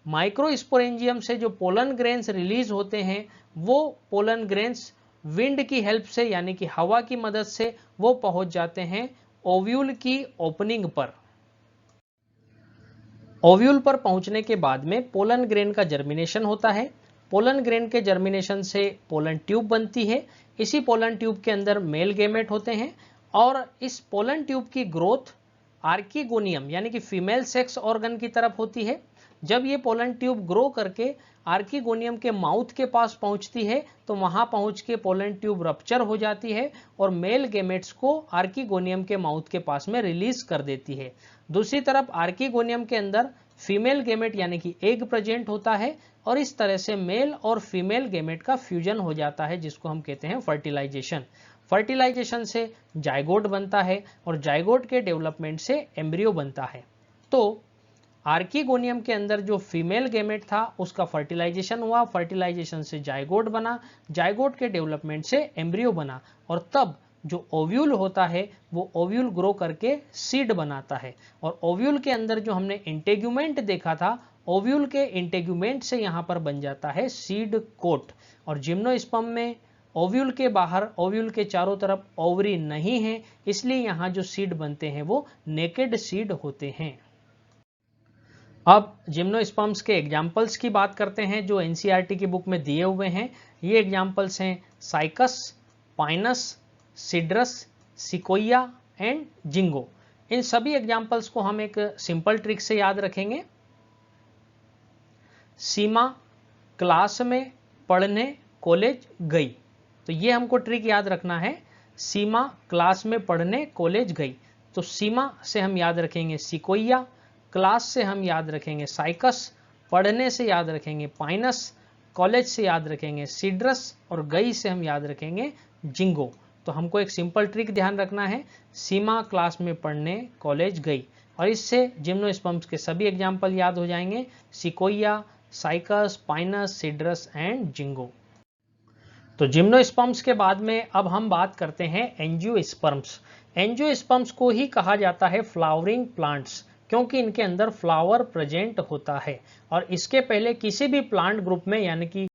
माइक्रोस्पोरेंजियम से जो पोलन ग्रेन्स रिलीज होते हैं वो पोलन ग्रेन्स विंड की हेल्प से यानी कि हवा की मदद से वो पहुंच जाते हैं ओव्यूल की ओपनिंग पर। ओव्यूल पर पहुंचने के बाद में पोलन ग्रेन का जर्मिनेशन होता है। पोलन ग्रेन के जर्मिनेशन से पोलन ट्यूब बनती है। इसी पोलन ट्यूब के अंदर मेल गेमेट होते हैं और इस पोलन ट्यूब की ग्रोथ आर्कीगोनियम यानी कि फीमेल सेक्स ऑर्गन की तरफ होती है। जब ये पोलन ट्यूब ग्रो करके आर्कीगोनियम के माउथ के पास पहुंचती है तो वहां पहुंच के पोलन ट्यूब रप्चर हो जाती है और मेल गेमेट्स को आर्कीगोनियम के माउथ के पास में रिलीज कर देती है। दूसरी तरफ आर्कीगोनियम के अंदर फीमेल गेमेट यानी कि एग प्रेजेंट होता है और इस तरह से मेल और फीमेल गेमेट का फ्यूजन हो जाता है जिसको हम कहते हैं फर्टिलाइजेशन। फर्टिलाइजेशन से जाइगोट बनता है और जाइगोट के डेवलपमेंट से एम्ब्रियो बनता है। तो आर्कीगोनियम के अंदर जो फीमेल गेमेट था उसका फर्टिलाइजेशन हुआ, फर्टिलाइजेशन से जाइगोट बना, जाइगोट के डेवलपमेंट से एम्ब्रियो बना और तब जो ओव्यूल होता है वो ओव्यूल ग्रो करके सीड बनाता है, और ओव्यूल के अंदर जो हमने इंटेग्यूमेंट देखा था, ओव्यूल के इंटेग्यूमेंट से यहाँ पर बन जाता है सीड कोट। और जिम्नोस्पर्म में ओव्यूल के बाहर, ओव्यूल के चारों तरफ ओवरी नहीं है, इसलिए यहाँ जो सीड बनते हैं वो नेकेड सीड होते हैं। अब जिम्नोस्पर्म्स के एग्जाम्पल्स की बात करते हैं जो एनसीईआरटी की बुक में दिए हुए हैं। ये एग्जाम्पल्स हैं cycas, pinus, cedrus, sequoia and ginkgo. इन सभी एग्जाम्पल्स को हम एक सिंपल ट्रिक से याद रखेंगे। सीमा क्लास में पढ़ने कॉलेज गई, तो ये हमको ट्रिक याद रखना है। सीमा क्लास में पढ़ने कॉलेज गई, तो सीमा से हम याद रखेंगे सिकोया, क्लास से हम याद रखेंगे साइकस, पढ़ने से याद रखेंगे पाइनस, कॉलेज से याद रखेंगे सिड्रस, और गई से हम याद रखेंगे जिंगो। तो हमको एक सिंपल ट्रिक ध्यान रखना है, सीमा क्लास में पढ़ने कॉलेज गई, और इससे जिम्नोस्पर्म्स के सभी एग्जाम्पल याद हो जाएंगे, sequoia, cycas, pinus, Cedrus and ginkgo. तो जिम्नोस्पर्म्स के बाद में अब हम बात करते हैं एंजियोस्पर्म्स। एंजियोस्पर्म्स को ही कहा जाता है फ्लावरिंग प्लांट्स, क्योंकि इनके अंदर फ्लावर प्रेजेंट होता है। और इसके पहले किसी भी प्लांट ग्रुप में, यानी कि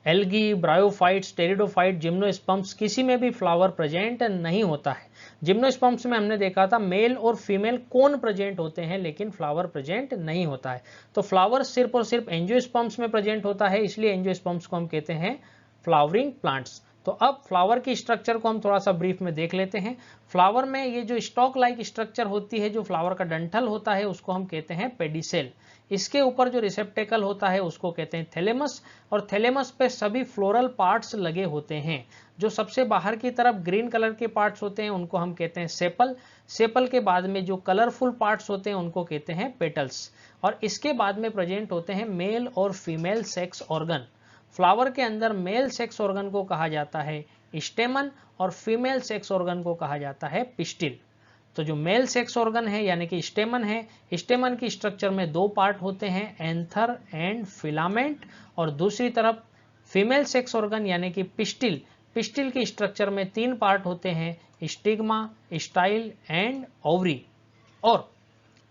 एल्गी, ब्रायोफाइट्स, टेरिडोफाइट, जिम्नोस्पर्म्स, किसी में भी फ्लावर प्रेजेंट नहीं होता है। जिम्नोस्पर्म्स में हमने देखा था मेल और फीमेल कोन प्रेजेंट होते हैं, लेकिन फ्लावर प्रेजेंट नहीं होता है। तो फ्लावर सिर्फ और सिर्फ एंजियोस्पर्म्स में प्रेजेंट होता है, इसलिए एंजियोस्पर्म्स को हम कहते हैं फ्लावरिंग प्लांट्स। तो अब फ्लावर की स्ट्रक्चर को हम थोड़ा सा ब्रीफ में देख लेते हैं। फ्लावर में ये जो स्टॉक लाइक स्ट्रक्चर होती है, जो फ्लावर का डंठल होता है, उसको हम कहते हैं पेडिसेल। इसके ऊपर जो रिसेप्टेकल होता है उसको कहते हैं थैलेमस, और थैलेमस पे सभी फ्लोरल पार्ट्स लगे होते हैं। जो सबसे बाहर की तरफ ग्रीन कलर के पार्ट्स होते हैं उनको हम कहते हैं सेपल। सेपल के बाद में जो कलरफुल पार्ट्स होते हैं उनको कहते हैं पेटल्स, और इसके बाद में प्रेजेंट होते हैं मेल और फीमेल सेक्स ऑर्गन। फ्लावर के अंदर मेल सेक्स ऑर्गन को कहा जाता है स्टेमन, और फीमेल सेक्स ऑर्गन को कहा जाता है पिस्टिल। तो जो मेल सेक्स ऑर्गन है यानी कि स्टेमन है, स्टेमन की स्ट्रक्चर में दो पार्ट होते हैं, एंथर एंड फिलामेंट, और दूसरी तरफ फीमेल सेक्स ऑर्गन यानी कि पिस्टिल, पिस्टिल की स्ट्रक्चर में तीन पार्ट होते हैं, स्टिग्मा, स्टाइल एंड ओवरी, और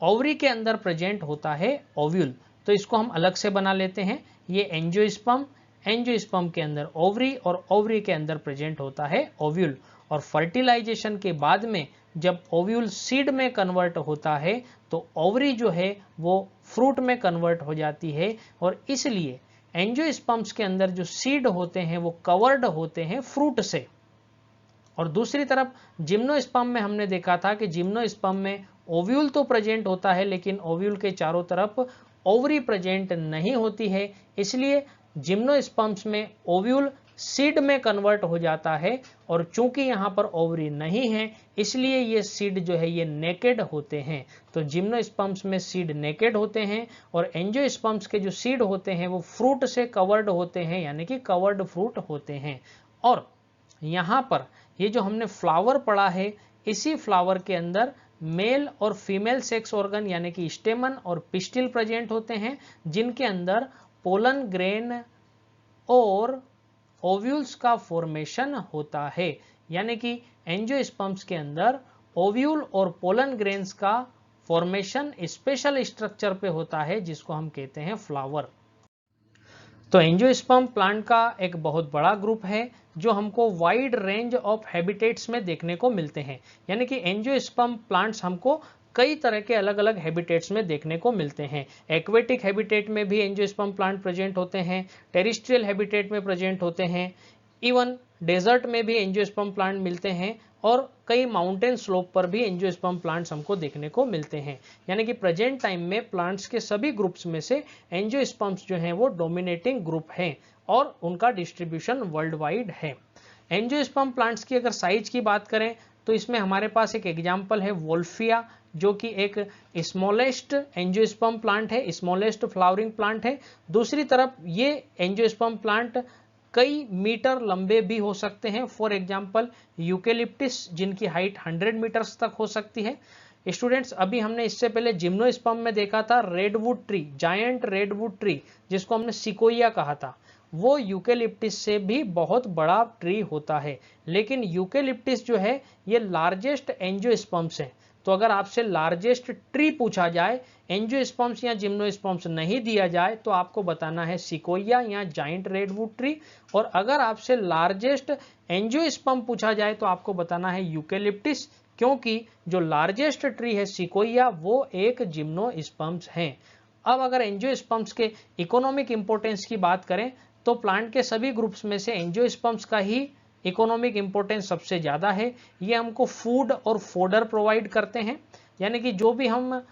ओवरी के अंदर प्रेजेंट होता है ओव्यूल। तो इसको हम अलग से बना लेते हैं। ये एंजियोस्पर्म, एंजियोस्पर्म के अंदर ओवरी, और ओवरी के अंदर प्रेजेंट होता है ओव्यूल। और फर्टिलाइजेशन के बाद में जब ओव्यूल सीड में कन्वर्ट होता है तो ओवरी जो है वो फ्रूट में कन्वर्ट हो जाती है, और इसलिए एंजियोस्पर्म्स के अंदर जो सीड होते हैं वो कवर्ड होते हैं फ्रूट से। और दूसरी तरफ जिम्नोस्पर्म में हमने देखा था कि जिम्नोस्पर्म में ओव्यूल तो प्रेजेंट होता है, लेकिन ओव्यूल के चारों तरफ ओवरी प्रेजेंट नहीं होती है, इसलिए जिम्नोस्पर्म्स में ओव्यूल सीड में कन्वर्ट हो जाता है, और चूंकि यहाँ पर ओवरी नहीं है इसलिए ये सीड जो है ये नेकेड होते हैं। तो जिम्नोस्पर्म्स में सीड नेकेड होते हैं, और एंजियोस्पर्म्स के जो सीड होते हैं वो फ्रूट से कवर्ड होते हैं, यानी कि कवर्ड फ्रूट होते हैं। और यहाँ पर ये जो हमने फ्लावर पढ़ा है, इसी फ्लावर के अंदर मेल और फीमेल सेक्स ऑर्गन यानी कि स्टेमन और पिस्टिल प्रेजेंट होते हैं, जिनके अंदर पोलन ग्रेन और ओव्यूल्स का फॉर्मेशन होता है। यानी कि एंजियोस्पर्म्स के अंदर ओव्यूल और पोलन ग्रेन्स का फॉर्मेशन स्पेशल स्ट्रक्चर पे होता है, जिसको हम कहते हैं फ्लावर। तो एंजियोस्पर्म प्लांट का एक बहुत बड़ा ग्रुप है जो हमको वाइड रेंज ऑफ हैबिटेट्स में देखने को मिलते हैं। यानी कि एंजियोस्पर्म प्लांट्स हमको कई तरह के अलग अलग हैबिटेट्स में देखने को मिलते हैं। एक्वेटिक हैबिटेट में भी एंजियोस्पर्म प्लांट प्रेजेंट होते हैं, टेरिस्ट्रियल हैबिटेट में प्रेजेंट होते हैं, इवन डेजर्ट में भी एंजियोस्पर्म प्लांट मिलते हैं, और कई माउंटेन स्लोप पर भी एंजियोस्पर्म प्लांट्स हमको देखने को मिलते हैं। यानी कि प्रेजेंट टाइम में प्लांट्स के सभी ग्रुप्स में से एंजियोस्पर्म्स जो हैं वो डोमिनेटिंग ग्रुप हैं, और उनका डिस्ट्रीब्यूशन वर्ल्ड वाइड है। एंजियोस्पर्म प्लांट्स की अगर साइज की बात करें तो इसमें हमारे पास एक एग्जाम्पल है वोल्फिया, जो कि एक स्मॉलेस्ट एंजियोस्पर्म प्लांट है, स्मॉलेस्ट फ्लावरिंग प्लांट है। दूसरी तरफ ये एंजियोस्पर्म प्लांट कई मीटर लंबे भी हो सकते हैं। फॉर एग्जाम्पल यूकेलिप्टिस, जिनकी हाइट 100 मीटर्स तक हो सकती है। स्टूडेंट्स, अभी हमने इससे पहले जिम्नोस्पर्म में देखा था redwood tree, giant redwood tree, जिसको हमने सिकोया कहा था। वो यूकेलिप्टिस से भी बहुत बड़ा ट्री होता है, लेकिन यूकेलिप्टिस जो है ये लार्जेस्ट एंजियोस्पर्म्स है। तो अगर आपसे लार्जेस्ट ट्री पूछा जाए, एंजियोस्पर्म्स या जिम्नोस्पर्म्स नहीं दिया जाए, तो आपको बताना है सिकोया या जाइंट रेडवुड ट्री। और अगर आपसे लार्जेस्ट एंजियोस्पर्म पूछा जाए तो आपको बताना है यूकेलिप्टिस, क्योंकि जो लार्जेस्ट ट्री है सिकोया वो एक जिम्नोस्पर्म्स है। अब अगर एंजियोस्पर्म्स के इकोनॉमिक इंपोर्टेंस की बात करें तो प्लांट के सभी ग्रुप्स में से एंजियोस्पर्म्स का ही इकोनॉमिक इंपोर्टेंस सबसे ज्यादा है। ये हमको फूड और फोडर प्रोवाइड करते हैं, यानी कि जो भी हम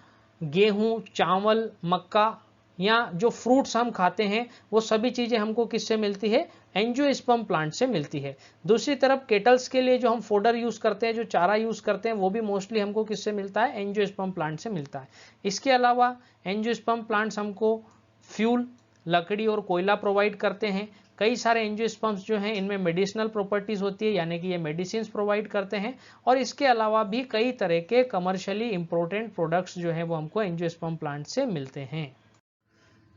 गेहूं, चावल, मक्का या जो फ्रूट्स हम खाते हैं वो सभी चीजें हमको किससे मिलती है, एंजियोस्पर्म प्लांट से मिलती है। दूसरी तरफ केटल्स के लिए जो हम फोडर यूज करते हैं, जो चारा यूज करते हैं, वो भी मोस्टली हमको किससे मिलता है, एंजियोस्पर्म प्लांट से मिलता है। इसके अलावा एंजियोस्पर्म प्लांट्स हमको फ्यूल, लकड़ी और कोयला प्रोवाइड करते हैं। कई सारे एंजियोस्पर्म्स जो हैं इनमें मेडिसिनल प्रॉपर्टीज होती है, यानी कि ये मेडिसिन प्रोवाइड करते हैं। और इसके अलावा भी कई तरह के कमर्शियली इंपॉर्टेंट प्रोडक्ट्स जो हैं वो हमको एंजियोस्पर्म प्लांट से मिलते हैं।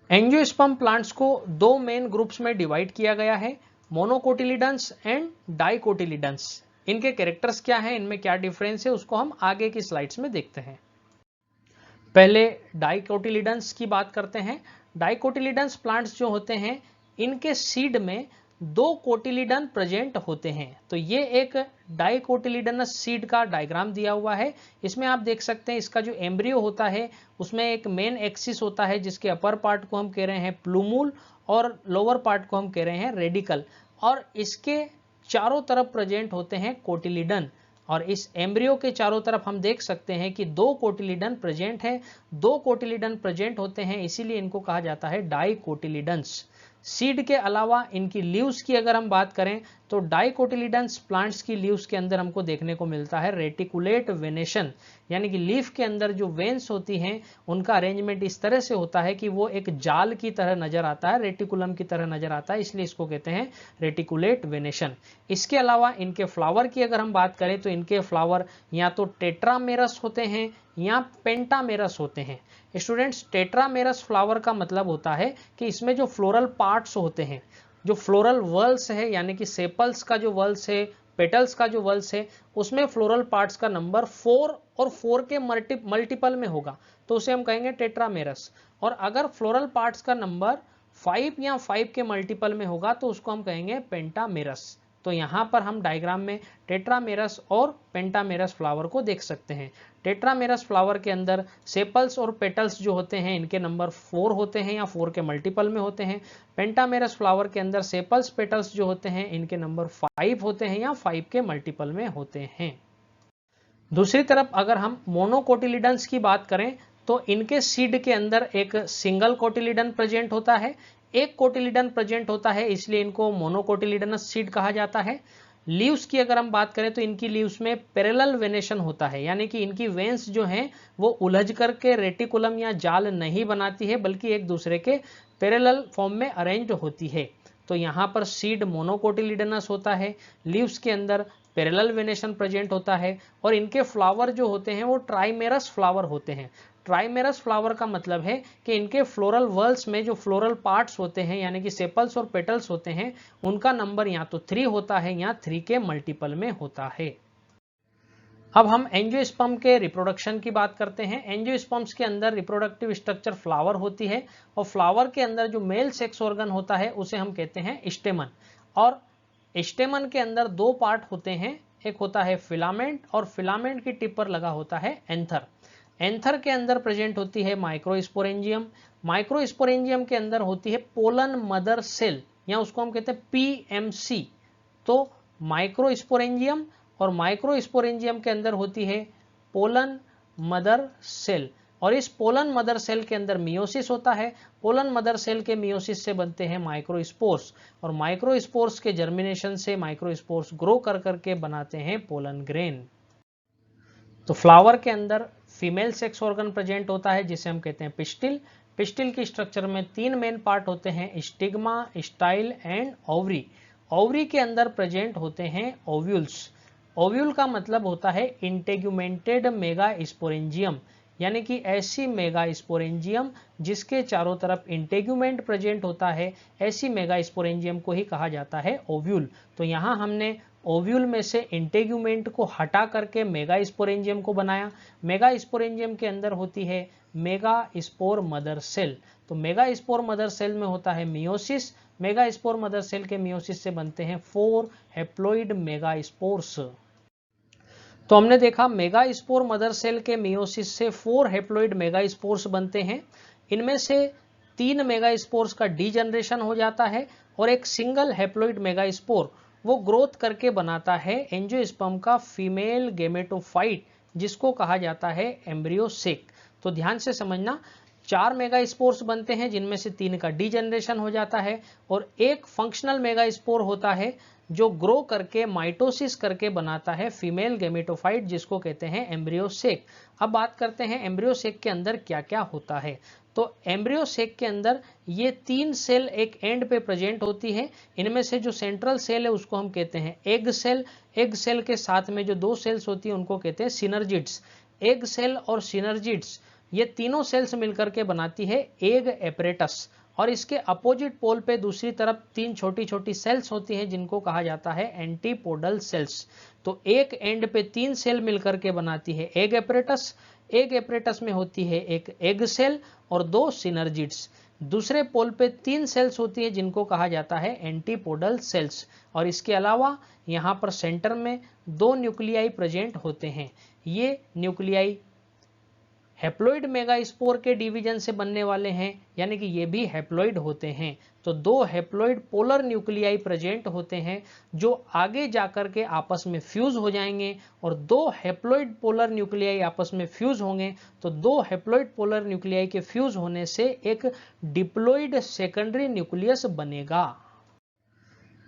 एंजियोस्पर्म प्लांट्स को दो मेन ग्रुप्स में डिवाइड किया गया है, मोनोकोटिलिडन्स एंड डाइकोटिलिडन्स। इनके कैरेक्टर्स क्या हैं, इनमें क्या डिफरेंस है, उसको हम आगे की स्लाइड्स में देखते हैं। पहले डाइकोटिलिडन्स की बात करते हैं। डाइकोटिलिडन्स प्लांट्स जो होते हैं इनके सीड में दो कोटिलिडन प्रेजेंट होते हैं। तो ये एक डाइकोटिलिडनस सीड का डायग्राम दिया हुआ है। इसमें आप देख सकते हैं इसका जो एम्ब्रियो होता है उसमें एक मेन एक्सिस होता है, जिसके अपर पार्ट को हम कह रहे हैं प्लूमूल और लोअर पार्ट को हम कह रहे हैं रेडिकल, और इसके चारों तरफ प्रेजेंट होते हैं कोटिलिडन। और इस एम्ब्रियो के चारों तरफ हम देख सकते हैं कि दो कोटिलिडन प्रेजेंट है। दो कोटिलिडन प्रेजेंट होते हैं, इसीलिए इनको कहा जाता है डाइकोटिलिडन्स। सीड के अलावा इनकी लीव्स की अगर हम बात करें तो डाइकोटिलिडन्स प्लांट्स की लीव्स के अंदर हमको देखने को मिलता है रेटिकुलेट वेनेशन, यानी कि लीफ के अंदर जो वेन्स होती हैं उनका अरेंजमेंट इस तरह से होता है कि वो एक जाल की तरह नजर आता है, रेटिकुलम की तरह नजर आता है, इसलिए इसको कहते हैं रेटिकुलेट वेनेशन। इसके अलावा इनके फ्लावर की अगर हम बात करें तो इनके फ्लावर या तो टेट्रामेरस होते हैं या पेंटामेरस होते हैं। स्टूडेंट्स, टेट्रामेरस फ्लावर का मतलब होता है कि इसमें जो फ्लोरल पार्ट्स होते हैं, जो फ्लोरल वर्ल्स है, यानी कि सेपल्स का जो वर्ल्स है, पेटल्स का जो वर्ल्स है, उसमें फ्लोरल पार्ट्स का नंबर 4 और 4 के मल्टीपल में होगा, तो उसे हम कहेंगे टेट्रामेरस। और अगर फ्लोरल पार्ट्स का नंबर 5 या 5 के मल्टीपल में होगा तो उसको हम कहेंगे पेंटामेरस। तो यहाँ पर हम डायग्राम में टेट्रामेरस और पेंटामेरस फ्लावर को देख सकते हैं। टेट्रामेरस फ्लावर के अंदर सेपल्स और पेटल्स जो होते हैं इनके नंबर 4 होते हैं या 4 के मल्टीपल में होते हैं। पेंटामेरस फ्लावर के अंदर सेपल्स पेटल्स जो होते हैं इनके नंबर 5 होते हैं या 5 के मल्टीपल में होते हैं। दूसरी तरफ अगर हम मोनोकोटिलिडन्स की बात करें तो इनके सीड के अंदर एक सिंगल कोटिलिडन प्रेजेंट होता है, एक कोटिलिडन प्रेजेंट होता है, इसलिए इनको मोनोकोटिलिडनस सीड कहा जाता है। लीव्स की अगर हम बात करें तो इनकी लीव्स में पैरेलल वेनेशन होता है, यानी कि इनकी वेन्स जो हैं वो उलझ करके रेटिकुलम या जाल नहीं बनाती है, बल्कि एक दूसरे के पैरेलल फॉर्म में अरेंज्ड होती है। तो यहाँ पर सीड मोनोकोटिलिडनस होता है, लीव्स के अंदर पैरेलल वेनेशन प्रेजेंट होता है, और इनके फ्लावर जो होते हैं वो ट्राइमेरस फ्लावर होते हैं। ट्राइमेरस फ्लावर का मतलब है कि इनके फ्लोरल वर्ल्स में जो फ्लोरल पार्ट्स होते हैं, यानी कि सेपल्स और पेटल्स होते हैं, उनका नंबर या तो 3 होता है या 3 के मल्टीपल में होता है। अब हम एंजियोस्पर्म के रिप्रोडक्शन की बात करते हैं। एंजियोस्पर्म्स के अंदर रिप्रोडक्टिव स्ट्रक्चर फ्लावर होती है, और फ्लावर के अंदर जो मेल सेक्स ऑर्गन होता है उसे हम कहते हैं स्टेमन। और स्टेमन के अंदर दो पार्ट होते हैं, एक होता है फिलामेंट, और फिलामेंट की टिप पर लगा होता है एंथर। एंथर के अंदर प्रेजेंट होती है माइक्रोस्पोरेंजियम। माइक्रोस्पोरेंजियम के अंदर होती है पोलन मदर सेल, या उसको हम कहते हैं पीएमसी। तो माइक्रोस्पोरेंजियम और माइक्रोस्पोरेंजियम के अंदर होती है पोलन मदर सेल, और इस पोलन मदर सेल के अंदर मियोसिस होता है। पोलन मदर सेल के मियोसिस से बनते हैं माइक्रोस्पोर्स, और माइक्रोस्पोर्स के जर्मिनेशन से माइक्रोस्पोर्स ग्रो कर करके बनाते हैं पोलन ग्रेन। तो फ्लावर के अंदर फीमेल सेक्स ऑर्गन प्रेजेंट होता है जिसे हम कहते हैं पिस्टिल। पिस्टिल की स्ट्रक्चर में 3 मेन पार्ट होते हैं, stigma, style and ovary. Ovary के अंदर प्रेजेंट होते हैं ओव्यूल्स। ओव्यूल का मतलब होता है इंटेगुमेंटेड मेगा स्पोरेंजियम, यानी कि ऐसी मेगास्पोरेंजियम जिसके चारों तरफ इंटेगुमेंट प्रेजेंट होता है, ऐसी मेगास्पोरेंजियम को ही कहा जाता है ओव्यूल। तो यहाँ हमने ओव्यूल में से इंटेगुमेंट को हटा करके मेगास्पोरेंजियम को बनाया। मेगास्पोरेंजियम के अंदर होती है मेगास्पोर मदर सेल। तो मेगास्पोर मदर सेल में होता है मियोसिस। मेगास्पोर मदर सेल के मियोसिस से बनते हैं 4 हैप्लॉइड मेगास्पोर्स। तो हमने देखा मेगास्पोर मदर सेल के मियोसिस से 4 हैप्लॉइड मेगास्पोर्स बनते हैं। इनमें से 3 मेगास्पोर्स का डीजनरेशन हो जाता है और एक सिंगल हैप्लॉइड मेगास्पोर वो ग्रोथ करके बनाता है एंजियोस्पर्म का फीमेल गेमेटोफाइट, जिसको कहा जाता है एम्ब्रियोसेक। तो ध्यान से समझना, 4 मेगास्पोर्स बनते हैं जिनमें से 3 का डीजनरेशन हो जाता है और एक फंक्शनल मेगास्पोर होता है जो ग्रो करके माइटोसिस करके बनाता है फीमेल गेमेटोफाइट, जिसको कहते हैं एम्ब्रियोसेक। अब बात करते हैं एम्ब्रियोसेक के अंदर क्या क्या होता है। तो एम्ब्रियोसेक के अंदर ये 3 सेल एक एंड पे प्रेजेंट होती है। इनमें से जो सेंट्रल सेल है उसको हम कहते हैं एग सेल। एग सेल के साथ में जो 2 सेल्स होती है उनको कहते हैं सिनर्जिड्स। एग सेल और सिनर्जिड्स ये तीनों सेल्स मिलकर के बनाती है एग एपरेटस, और इसके अपोजिट पोल पे दूसरी तरफ 3 छोटी छोटी सेल्स होती हैं जिनको कहा जाता है एंटीपोडल सेल्स। तो एक एंड पे 3 सेल मिलकर के बनाती है एग एपरेटस। एग एपरेटस में होती है एक एग सेल और 2 सिनर्जिड्स। दूसरे पोल पे 3 सेल्स होती है जिनको कहा जाता है एंटीपोडल सेल्स, और इसके अलावा यहाँ पर सेंटर में 2 न्यूक्लियाई प्रेजेंट होते हैं। ये न्यूक्लियाई हैप्लॉइड मेगास्पोर के डिवीजन से बनने वाले हैं, यानी कि ये भी हैप्लॉइड होते हैं। तो 2 हैप्लॉइड पोलर न्यूक्लियाई प्रेजेंट होते हैं जो आगे जाकर के आपस में फ्यूज हो जाएंगे, और 2 हैप्लॉइड पोलर न्यूक्लियाई आपस में फ्यूज होंगे। तो 2 हैप्लॉइड पोलर न्यूक्लियाई के फ्यूज होने से एक डिप्लॉइड सेकेंडरी न्यूक्लियस बनेगा।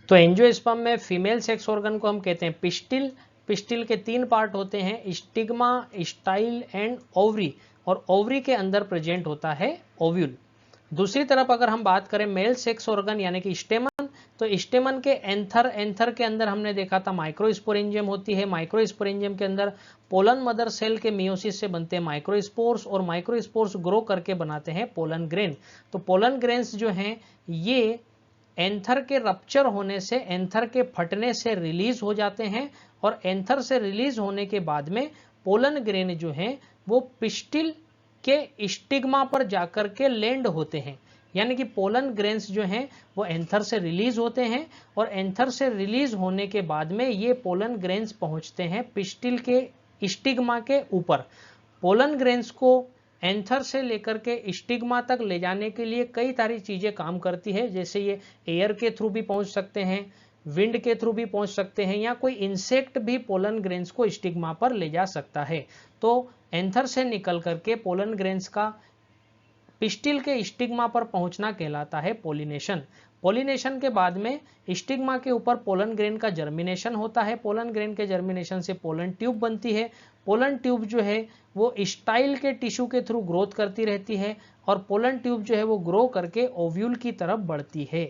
तो एंजियोस्पर्म में फीमेल सेक्स ऑर्गन को हम कहते हैं पिस्टिल। पिस्टिल के 3 पार्ट होते हैं, स्टिग्मा, स्टाइल एंड ओवरी, और ओवरी के अंदर प्रेजेंट होता है ओव्यूल। दूसरी तरफ अगर हम बात करें मेल सेक्स ऑर्गन यानी कि स्टेमन, तो स्टेमन के एंथर के अंदर हमने देखा था माइक्रोस्पोरेंजियम होती है। माइक्रोस्पोरेंजियम के अंदर पोलन मदर सेल के मियोसिस से बनते हैं माइक्रोस्पोर्स, और माइक्रोस्पोर्स ग्रो करके बनाते हैं पोलन ग्रेन। तो पोलन ग्रेन्स जो हैं ये एंथर के रप्चर होने से, एंथर के फटने से रिलीज हो जाते हैं, और एंथर से रिलीज होने के बाद में पोलन ग्रेन जो हैं वो पिस्टिल के स्टिग्मा पर जाकर के लैंड होते हैं। यानी कि पोलन ग्रेन्स जो हैं वो एंथर से रिलीज होते हैं, और एंथर से रिलीज होने के बाद में ये पोलन ग्रेन्स पहुंचते हैं पिस्टिल के स्टिग्मा के ऊपर। पोलन ग्रेन्स को एंथर से लेकर के स्टिग्मा तक ले जाने के लिए कई सारी चीजें काम करती है, जैसे ये एयर के थ्रू भी पहुंच सकते हैं, विंड के थ्रू भी पहुंच सकते हैं, या कोई इंसेक्ट भी पोलन ग्रेन्स को स्टिग्मा पर ले जा सकता है। तो एंथर से निकल करके पोलन ग्रेन्स का पिस्टिल के स्टिग्मा पर पहुंचना कहलाता है पोलिनेशन। पोलिनेशन के बाद में स्टिग्मा के ऊपर पोलन ग्रेन का जर्मिनेशन होता है। पोलन ग्रेन के जर्मिनेशन से पोलन ट्यूब बनती है। पोलन ट्यूब जो है वो स्टाइल के टिश्यू के थ्रू ग्रोथ करती रहती है, और पोलन ट्यूब जो है वो ग्रो करके ओव्यूल की तरफ बढ़ती है।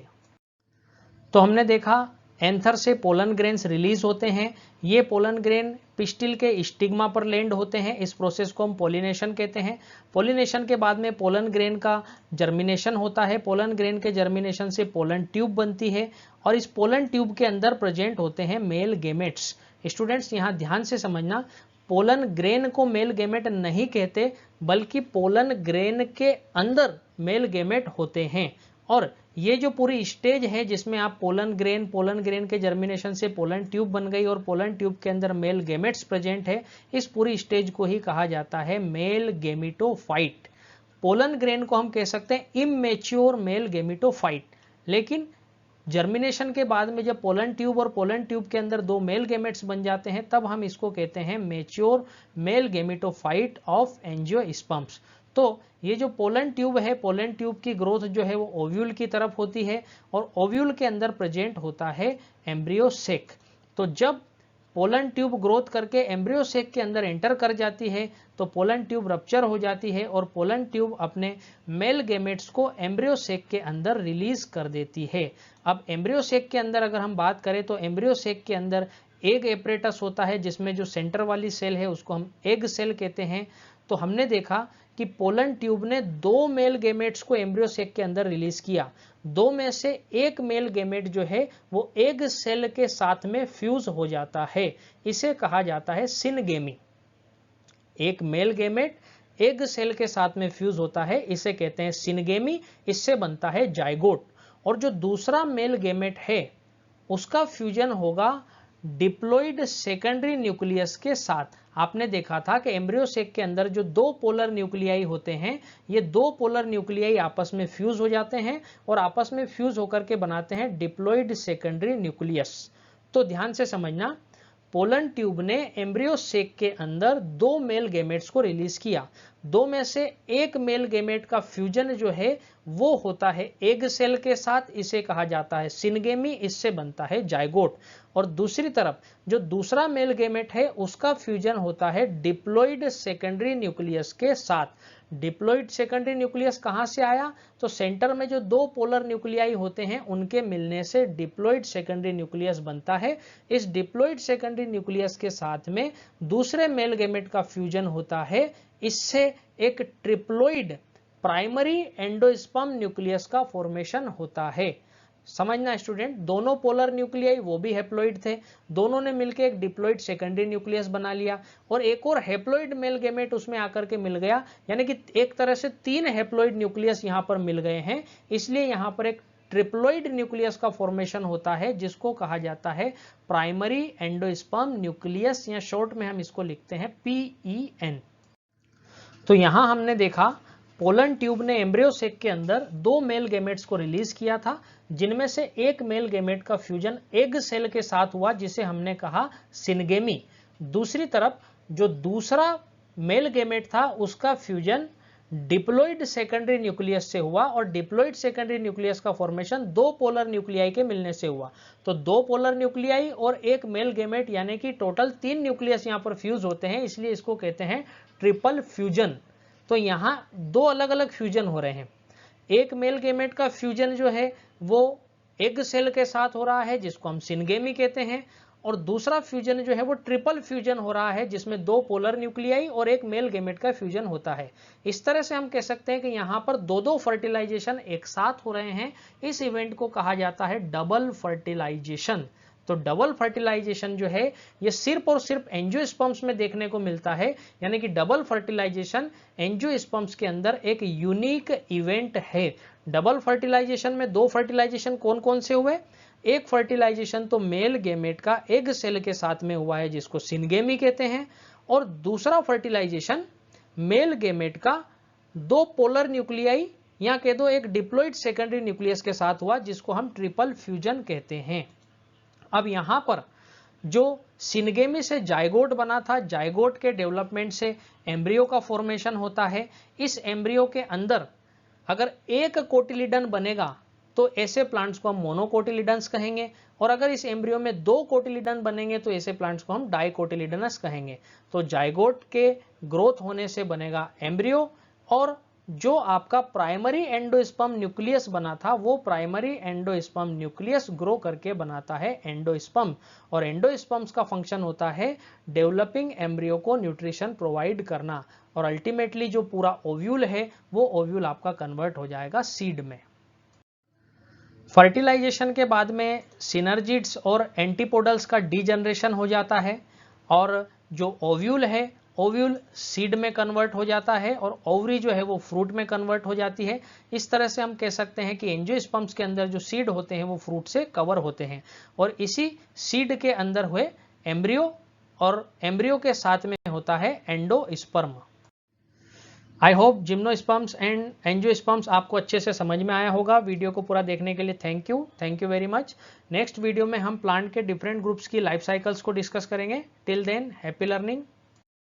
तो हमने देखा एंथर से पोलन ग्रेन्स रिलीज होते हैं। ये पोलन ग्रेन पिस्टिल के स्टिग्मा पर लैंड होते हैं। इस प्रोसेस को हम पोलिनेशन कहते हैं। पोलिनेशन के बाद में पोलन ग्रेन का जर्मिनेशन होता है। पोलन ग्रेन के जर्मिनेशन से पोलन ट्यूब बनती है, और इस पोलन ट्यूब के अंदर प्रेजेंट होते हैं मेल गेमेट्स। स्टूडेंट्स यहाँ ध्यान से समझना, पोलन ग्रेन को मेल गेमेट नहीं कहते, बल्कि पोलन ग्रेन के अंदर मेल गेमेट होते हैं। और ये जो पूरी स्टेज है जिसमें आप पोलन ग्रेन के जर्मिनेशन से पोलन ट्यूब बन गई और पोलन ट्यूब के अंदर मेल गेमेट्स प्रेजेंट है, इस पूरी स्टेज को ही कहा जाता है मेल गेमिटोफाइट। पोलन ग्रेन को हम कह सकते हैं इमैच्योर मेल गेमिटोफाइट, लेकिन जर्मिनेशन के बाद में जब पोलन ट्यूब और पोलन ट्यूब के अंदर 2 मेल गेमेट्स बन जाते हैं, तब हम इसको कहते हैं mature male gametophyte of angiosperms. तो ये जो पोलन ट्यूब है, पोलन ट्यूब की ग्रोथ जो है वो ओव्यूल की तरफ होती है, और ओव्यूल के अंदर प्रेजेंट होता है एम्ब्रियोसेक। तो जब पोलन ट्यूब ग्रोथ करके एम्ब्रियोसेक के अंदर एंटर कर जाती है, तो पोलन ट्यूब रप्चर हो जाती है, और पोलन ट्यूब अपने मेल गेमेट्स को एम्ब्रियोसेक के अंदर रिलीज कर देती है। अब एम्ब्रियोसेक के अंदर अगर हम बात करें, तो एम्ब्रियोसेक के अंदर एग एपरेटस होता है, जिसमें जो सेंटर वाली सेल है उसको हम एग सेल कहते हैं। तो हमने देखा कि पोलन ट्यूब ने 2 मेल गैमेट्स को एम्ब्रियो सेक के अंदर रिलीज किया। 2 में से एक मेल गैमेट जो है वो एग सेल के साथ में फ्यूज हो जाता है, इसे कहा जाता है सिनगेमी। एक मेल गैमेट एग सेल के साथ में फ्यूज होता है, इसे कहते हैं सिनगेमी, इससे बनता है जाइगोट। और जो दूसरा मेल गैमेट है उसका फ्यूजन होगा डिप्लॉइड सेकेंडरी न्यूक्लियस के साथ। आपने देखा था कि एम्ब्रियो सेक के अंदर जो 2 पोलर न्यूक्लियाई होते हैं, ये 2 पोलर न्यूक्लियाई आपस में फ्यूज हो जाते हैं और आपस में फ्यूज होकर के बनाते हैं डिप्लॉइड सेकेंडरी न्यूक्लियस। तो ध्यान से समझना, पोलन ट्यूब ने एम्ब्रियो सेक के अंदर 2 मेल गैमेट्स को रिलीज किया। 2 में से एक मेल गैमेट का फ्यूजन जो है वो होता है एग सेल के साथ, इसे कहा जाता है सिनगेमी, इससे बनता है जाइगोट। और दूसरी तरफ जो दूसरा मेल गैमेट है उसका फ्यूजन होता है डिप्लॉइड सेकेंडरी न्यूक्लियस के साथ। डिप्लॉइड सेकेंडरी न्यूक्लियस कहां से आया? तो सेंटर में जो 2 पोलर न्यूक्लियाई होते हैं उनके मिलने से डिप्लॉइड सेकेंडरी न्यूक्लियस बनता है। इस डिप्लॉइड सेकेंडरी न्यूक्लियस के साथ में दूसरे मेल गैमेट का फ्यूजन होता है, इससे एक ट्रिप्लॉइड प्राइमरी एंडोस्पर्म न्यूक्लियस का फॉर्मेशन होता है। समझना स्टूडेंट, दोनों पोलर न्यूक्लियाई वो भी हैप्लॉइड थे, दोनों ने मिलकर एक डिप्लॉइड सेकेंडरी न्यूक्लियस बना लिया और एक और हैप्लॉइड मेल गैमेट उसमें आकर के मिल गया, यानी कि एक तरह से 3 हैप्लॉइड न्यूक्लियस यहां पर मिल गए हैं। इसलिए यहां पर एक ट्रिप्लॉइड न्यूक्लियस का फॉर्मेशन होता है जिसको कहा जाता है प्राइमरी एंडोस्पर्म न्यूक्लियस, या शॉर्ट में हम इसको लिखते हैं PEN। तो यहां हमने देखा पोलन ट्यूब ने एम्ब्रियो सेक के अंदर 2 मेल गैमेट्स को रिलीज किया था, जिनमें से एक मेल गैमेट का फ्यूजन एग सेल के साथ हुआ जिसे हमने कहा सिनगेमी। दूसरी तरफ जो दूसरा मेल गैमेट था उसका फ्यूजन डिप्लॉइड सेकेंडरी न्यूक्लियस से हुआ और डिप्लॉइड सेकेंडरी न्यूक्लियस का फॉर्मेशन 2 पोलर न्यूक्लियाई के मिलने से हुआ। तो 2 पोलर न्यूक्लियाई और एक मेल गैमेट यानी कि टोटल 3 न्यूक्लियस यहां पर फ्यूज होते हैं, इसलिए इसको कहते हैं ट्रिपल फ्यूजन। तो यहां 2 अलग अलग फ्यूजन हो रहे हैं। एक मेल गैमेट का फ्यूजन जो है वो एग सेल के साथ हो रहा है जिसको हम सिनगेमी कहते हैं, और दूसरा फ्यूजन जो है वो ट्रिपल फ्यूजन हो रहा है जिसमें 2 पोलर न्यूक्लियाई और एक मेल गैमेट का फ्यूजन होता है। इस तरह से हम कह सकते हैं कि यहाँ पर 2 फर्टिलाइजेशन एक साथ हो रहे हैं। इस इवेंट को कहा जाता है डबल फर्टिलाइजेशन। तो डबल फर्टिलाइजेशन जो है ये सिर्फ और सिर्फ एंजियोस्पर्म्स में देखने को मिलता है, यानी कि डबल फर्टिलाइजेशन एंजियोस्पर्म्स के अंदर एक यूनिक इवेंट है। डबल फर्टिलाइजेशन में 2 फर्टिलाइजेशन कौन कौन से हुए? एक फर्टिलाइजेशन तो मेल गैमेट का एग सेल के साथ में हुआ है जिसको सिनगेमी कहते हैं, और दूसरा फर्टिलाइजेशन मेल गैमेट का 2 पोलर न्यूक्लियाई या कह दो एक डिप्लॉइड सेकेंडरी न्यूक्लियस के साथ हुआ जिसको हम ट्रिपल फ्यूजन कहते हैं। अब यहां पर जो सिनगेमी से जाइगोट बना था, जाइगोट के डेवलपमेंट से एम्ब्रियो का फॉर्मेशन होता है। इस एम्ब्रियो के अंदर अगर एक कोटिलिडन बनेगा तो ऐसे प्लांट्स को हम मोनोकोटिलिडन्स कहेंगे, और अगर इस एम्ब्रियो में 2 कोटिलिडन बनेंगे तो ऐसे प्लांट्स को हम डाइकोटिलिडनस कहेंगे। तो जाइगोट के ग्रोथ होने से बनेगा एम्ब्रियो, और जो आपका प्राइमरी एंडोस्पर्म न्यूक्लियस बना था वो प्राइमरी एंडोस्पर्म न्यूक्लियस ग्रो करके बनाता है एंडोस्पर्म, और एंडोस्पर्म्स का फंक्शन होता है डेवलपिंग एम्ब्रियो को न्यूट्रिशन प्रोवाइड करना, और अल्टीमेटली जो पूरा ओव्यूल है वो ओव्यूल आपका कन्वर्ट हो जाएगा सीड में। फर्टिलाइजेशन के बाद में सिनर्जिड्स और एंटीपोडल्स का डीजनरेशन हो जाता है, और जो ओव्यूल है ओव्यूल सीड में कन्वर्ट हो जाता है, और ओवरी जो है वो फ्रूट में कन्वर्ट हो जाती है। इस तरह से हम कह सकते हैं कि एंजियोस्पर्म्स के अंदर जो सीड होते हैं वो फ्रूट से कवर होते हैं, और इसी सीड के अंदर हुए एम्ब्रियो, और एम्ब्रियो के साथ में होता है endosperm. I hope gymnosperms and angiosperms आपको अच्छे से समझ में आया होगा। वीडियो को पूरा देखने के लिए thank you very much. Next video में हम प्लांट के डिफरेंट ग्रुप्स की लाइफ साइकिल्स को डिस्कस करेंगे। Till than happy learning.